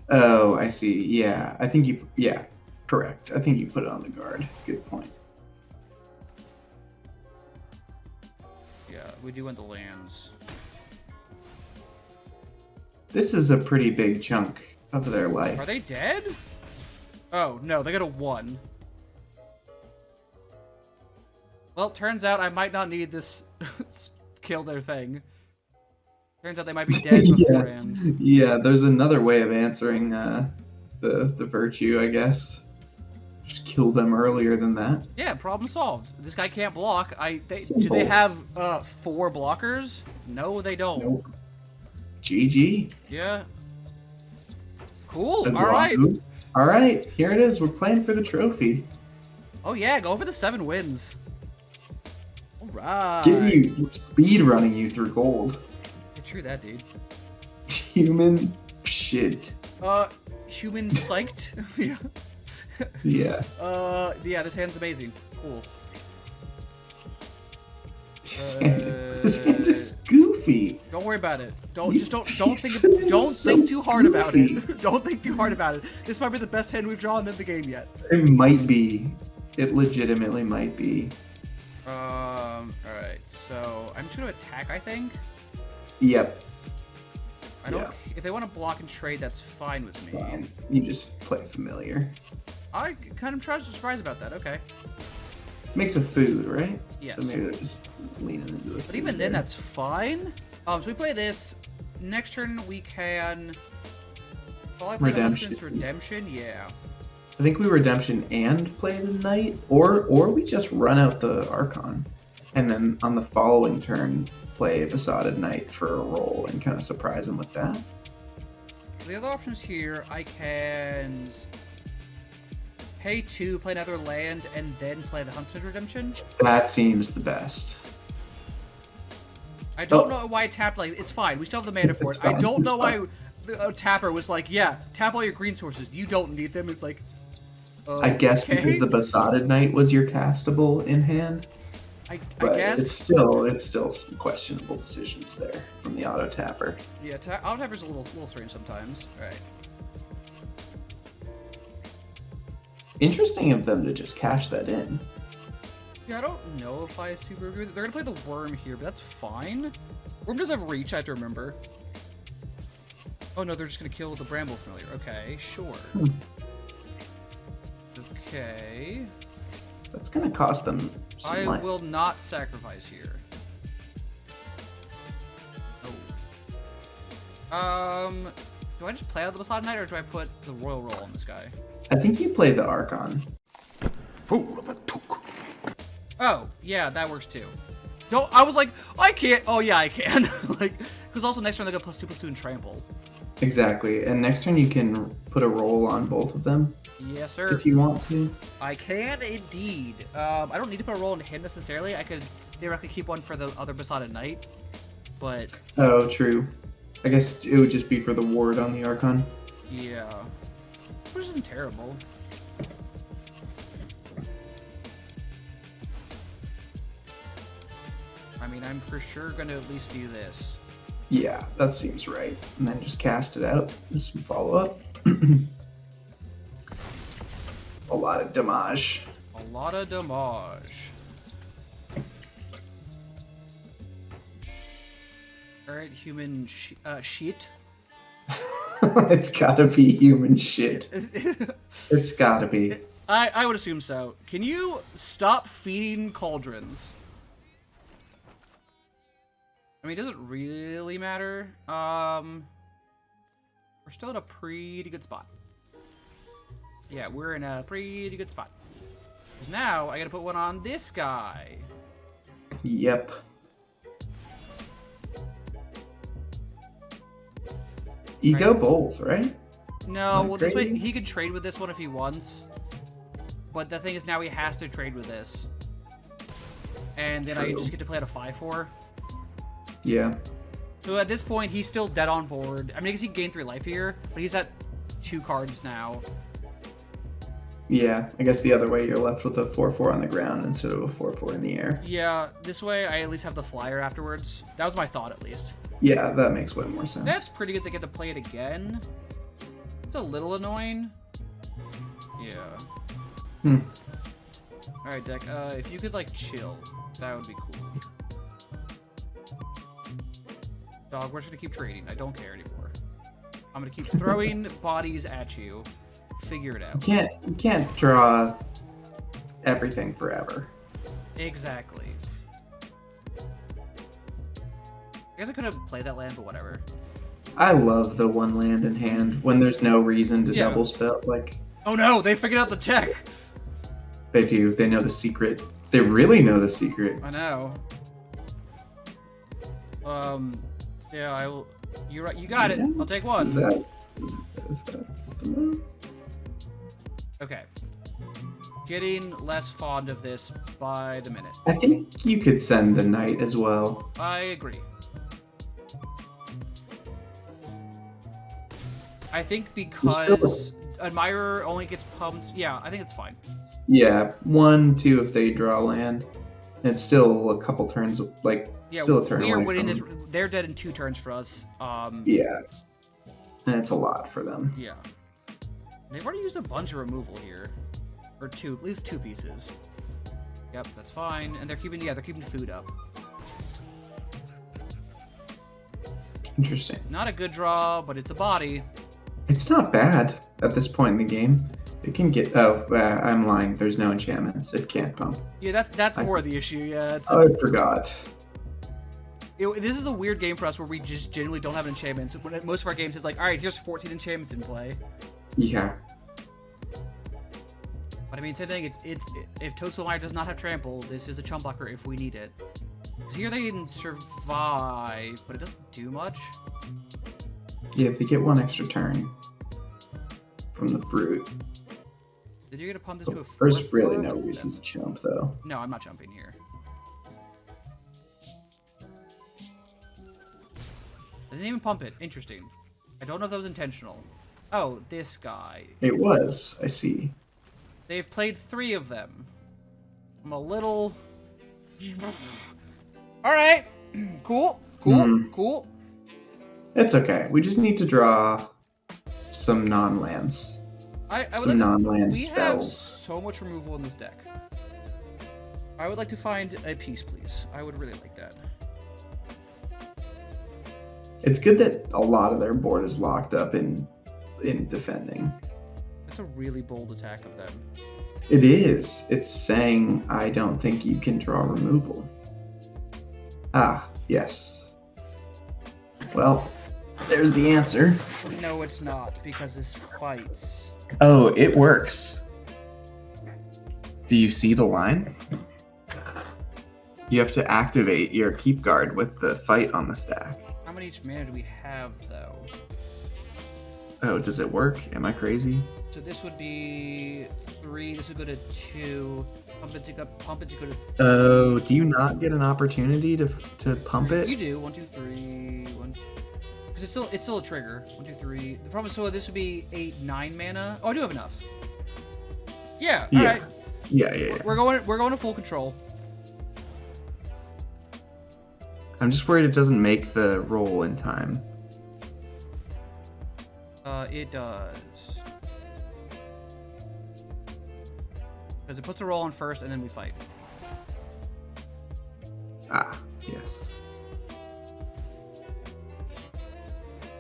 Oh, I see. Yeah, I think you. Yeah, correct. I think you put it on the guard. Good point. Yeah, we do want the lands. This is a pretty big chunk of their life. Are they dead? Oh, no, they got a 1. Well, turns out I might not need this kill their thing. Turns out they might be dead beforehand. Yeah, there's another way of answering the virtue, I guess. Just kill them earlier than that. Yeah, problem solved. This guy can't block. Do they have 4 blockers? No, they don't. Nope. GG. Yeah. Cool. All right. All right, here it is. We're playing for the trophy. Oh yeah, go for the 7 wins. All right. Speed running you through gold. Yeah, true that, dude. Human shit. Human psyched. Yeah. Yeah. Yeah, this hand's amazing. Cool. This hand is goofy. Don't worry about it. Don't think too hard about it. Don't think too hard about it. This might be the best hand we've drawn in the game yet. It might be. It legitimately might be. Alright, so I'm just gonna attack, I think. Yep. I don't. Yeah. If they want to block and trade, that's fine with me. You just play familiar. I kind of trust surprised about that. Okay. Makes a food, right? Yes. So maybe they're just leaning into it. But even then, that's fine. So we play this. Next turn, we can. Redemption. Yeah. I think we redemption and play the knight, or we just run out the Archon, and then on the following turn play Besotted Knight for a roll and kind of surprise him with that. The other options here, I can pay 2, play another land, and then play the Huntsman Redemption. That seems the best. I don't know why I tapped like it's fine. We still have the mana for it. I don't know why the tapper was like, yeah, tap all your green sources. You don't need them. It's like. I guess because the Besotted Knight was your castable in hand. I guess it's still some questionable decisions there from the auto tapper. Yeah, auto tapper's a little strange sometimes. All right. Interesting of them to just cash that in. Yeah, I don't know if I super agree with it. They're gonna play the Worm here, but that's fine. Worm does have reach, I have to remember. Oh no, they're just gonna kill the Bramble Familiar. Okay, sure. Okay. That's gonna cost them some life. Will not sacrifice here. Oh. Do I just play out the Besotted Knight, or do I put the Royal Roll on this guy? I think you play the Archon. Fool of a took. Oh, yeah, that works too. I was like, I can't. Oh yeah, I can. Like, because also next turn they go +2/+2 and trample. Exactly, and next turn you can put a roll on both of them. Yes, sir. If you want to. I can indeed. I don't need to put a roll on him necessarily. I could theoretically keep one for the other Besotted Knight, but. Oh, true. I guess it would just be for the ward on the Archon. Yeah. Which isn't terrible. I mean, I'm for sure going to at least do this. Yeah, that seems right. And then just cast it out. Just some follow-up. A lot of damage. A lot of damage. Alright, human shit. It's gotta be human shit. It's gotta be. I would assume so. Can you stop feeding cauldrons? I mean, does it really matter? We're still in a pretty good spot. Yeah, we're in a pretty good spot. Now, I gotta put one on this guy. Yep. You go both, right? No, well, this way he could trade with this one if he wants. But the thing is, now he has to trade with this. And then I just get to play at a 5/4. Yeah. So at this point, he's still dead on board. I mean, I guess he gained 3 life here, but he's at 2 cards now. Yeah, I guess the other way you're left with a 4/4 on the ground instead of a 4/4 in the air. Yeah, this way I at least have the flyer afterwards. That was my thought, at least. Yeah, that makes way more sense. That's pretty good. They get to play it again. It's a little annoying. Yeah. All right, deck. If you could like chill, that would be cool. Dog, we're just gonna keep trading. I don't care anymore. I'm gonna keep throwing bodies at you. Figure it out. You can't draw everything forever. Exactly. I guess I could have played that land, but whatever. I love the 1 land in hand when there's no reason to double spell. Like, oh no, they figured out the check. They do. They know the secret. They really know the secret. I know. Yeah, I will. You're right. You got it. I'll take 1. Is that the move? Okay. Getting less fond of this by the minute. I think you could send the knight as well. I agree. I think because Admirer only gets pumped. Yeah, I think it's fine. Yeah, 1, 2 if they draw land. And it's still a couple turns, like, still a turn we are away winning from... this. They're dead in 2 turns for us. Yeah. And it's a lot for them. Yeah. They've already used a bunch of removal here. Or 2, at least 2 pieces. Yep, that's fine. And they're keeping food up. Interesting. Not a good draw, but it's a body. It's not bad at this point in the game. It can get... Oh, I'm lying. There's no enchantments. It can't pump. Yeah, that's more of the issue. Yeah, I forgot. This is a weird game for us where we just genuinely don't have enchantments. Most of our games is like, all right, here's 14 enchantments in play. Yeah. But I mean, same thing. If Toadstool Mine does not have trample, this is a chump blocker if we need it. Because here they can survive, but it doesn't do much. Yeah, if they get 1 extra turn from the brute. Then you're gonna pump this to a 4/4. There's really no reason to jump, though. No, I'm not jumping here. They didn't even pump it. Interesting. I don't know if that was intentional. Oh, this guy. It was. I see. They've played 3 of them. I'm a little... Alright. Cool. Cool. It's okay. We just need to draw some non-lands. Some non-land spells. We have so much removal in this deck. I would like to find a piece, please. I would really like that. It's good that a lot of their board is locked up in defending. That's a really bold attack of them. It is. It's saying, I don't think you can draw removal. Ah, yes. Well, there's the answer. No, it's not, because this fights. Oh, it works. Do you see the line? You have to activate your keep guard with the fight on the stack. How many each mana do we have, though? Oh, does it work? Am I crazy? So this would be 3, this would go to 2, pump it to go to 3. Oh, do you not get an opportunity to pump it? You do. 1, 2, 3, 1, 2. Because it's still a trigger. 1, 2, 3. The problem is, so this would be 8, 9 mana. Oh, I do have enough. Yeah. All right. Yeah. We're going to full control. I'm just worried it doesn't make the roll in time. It does. Because it puts a roll on first, and then we fight. Ah, yes.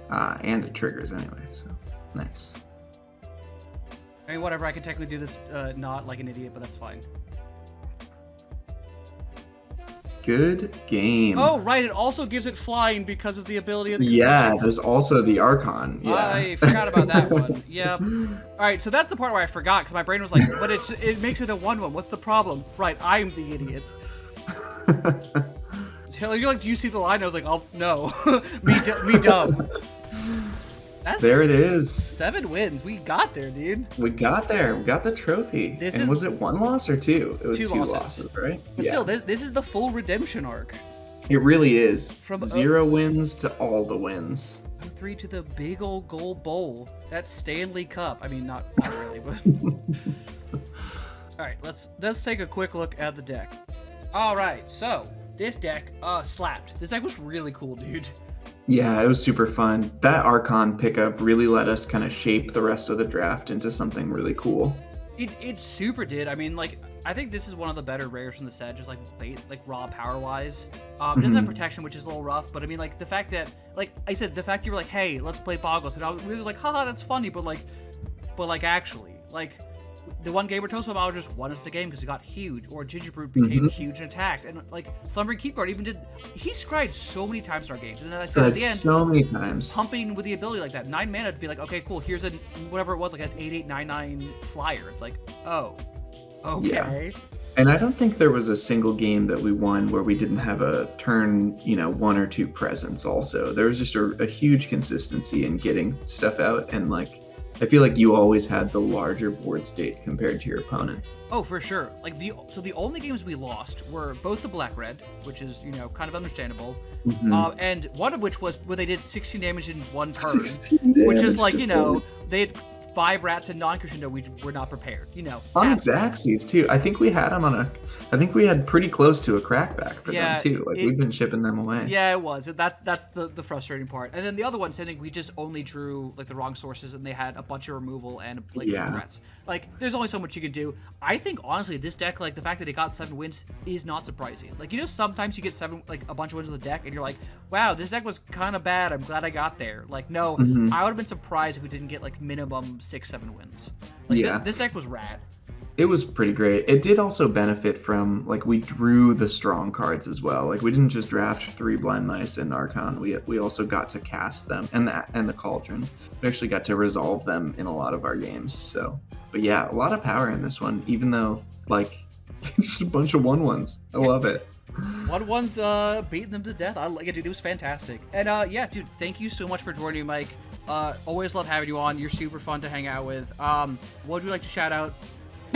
And it triggers anyway, so nice. I mean, whatever. I could technically do this not like an idiot, but that's fine. Good game. Oh, right. It also gives it flying because of the ability of the Yeah, there's also the Archon. Yeah. I forgot about that one. Yep. All right, so that's the part where I forgot because my brain was like, but it makes it a 1/1. What's the problem? Right, I'm the idiot. You're like, do you see the line? I was like, oh, no. me dumb. There it is. 7 wins. We got there, dude. We got there. We got the trophy. Was it 1 loss or 2? It was 2 losses, right? But still, this is the full redemption arc. It really is. From 0 wins to all the wins. 3 to the big old gold bowl. That's Stanley Cup. I mean, not really, but. All right, let's take a quick look at the deck. All right, so this deck slapped. This deck was really cool, dude. Yeah, it was super fun. That Archon pickup really let us kind of shape the rest of the draft into something really cool. It super did. I mean, like, I think this is one of the better rares from the set, just like raw power wise. It doesn't have protection, which is a little rough, but I mean, like, the fact that, like I said, the fact you were like, hey, let's play Boggles, and I was like, haha, that's funny, but actually, like, the one game where Toadstools just won us the game because it got huge, or Gingerbrute became huge and attacked, and like Slumbering Keepguard he scryed so many times in our games, and then like, at the end, so many times, pumping with the ability like that, 9 mana to be like, okay, cool, here's a whatever it was, like an 8899 flyer. It's like, oh, okay. Yeah. And I don't think there was a single game that we won where we didn't have a turn, 1 or 2 presence. Also, there was just a huge consistency in getting stuff out, and like, I feel like you always had the larger board state compared to your opponent. Oh, for sure. Like the only games we lost were both the black-red, which is, kind of understandable, and one of which was where they did 16 damage in one turn, which is like, they had 5 rats and non-crescendo. We were not prepared, On Xaxes too. I think we had them I think we had pretty close to a crackback for them too. Like, we've been shipping them away. Yeah, it was. That's the frustrating part. And then the other ones, I think we just only drew like the wrong sources, and they had a bunch of removal and like threats. Like, there's only so much you can do. I think honestly, this deck, like the fact that it got 7 wins is not surprising. Like, sometimes you get 7, like a bunch of wins with the deck, and you're like, wow, this deck was kind of bad. I'm glad I got there. Like, no, I would have been surprised if we didn't get like minimum 6-7 wins. Like, this deck was rad. It was pretty great. It did also benefit from, like, we drew the strong cards as well. Like, we didn't just draft 3 Blind Mice and Archon. We also got to cast them, and the Cauldron. We actually got to resolve them in a lot of our games. So, but yeah, a lot of power in this one, even though, like, just a bunch of 1/1s. I love it. 1/1s beating them to death. I like it, dude. It was fantastic. And yeah, dude, thank you so much for joining me, Mike. Always love having you on. You're super fun to hang out with. What would you like to shout out?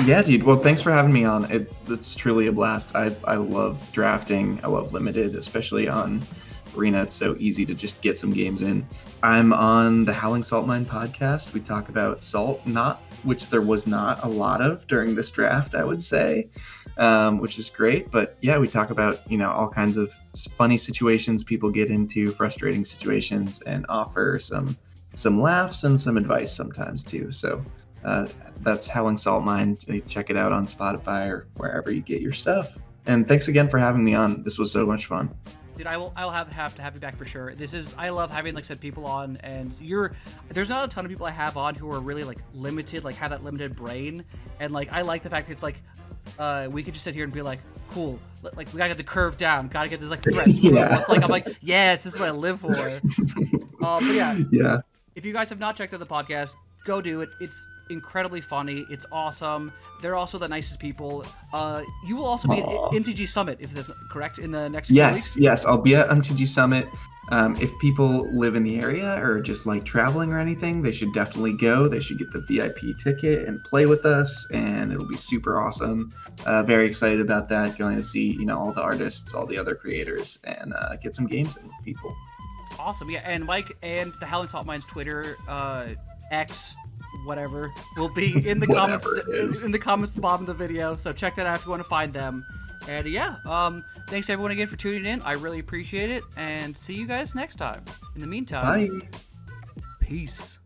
Yeah, dude. Well, thanks for having me on. It's truly a blast. I love drafting. I love Limited, especially on Arena. It's so easy to just get some games in. I'm on the Howling Salt Mine Podcast. We talk about salt, which there was not a lot of during this draft, I would say, which is great. But yeah, we talk about, all kinds of funny situations people get into, frustrating situations, and offer some laughs and some advice sometimes too. So that's Howling Salt Mine. Check it out on Spotify or wherever you get your stuff. And thanks again for having me on. This was so much fun. Dude, I'll have to have you back for sure. I love having, like I said, people on, and there's not a ton of people I have on who are really like limited, like have that limited brain, and like I like the fact that it's like we could just sit here and be like, cool, like we gotta get the curve down, gotta get this like threats. Yeah. It's like, I'm like, yes, this is what I live for. But yeah. If you guys have not checked out the podcast, go do it. It's incredibly funny. It's awesome. They're also the nicest people. You will also be at MTG Summit, if that's correct, in the next few weeks? Yes, I'll be at MTG Summit. If people live in the area or just like traveling or anything, they should definitely go. They should get the VIP ticket and play with us, and it'll be super awesome. Very excited about that. Going to see, all the artists, all the other creators, and get some games in with people. Awesome, yeah. And Mike and the Howling Salt Mine's Twitter, X, whatever, will be in the comments at the bottom of the video. So check that out if you want to find them. And yeah, thanks everyone again for tuning in. I really appreciate it, and see you guys next time. In the meantime, bye. Peace.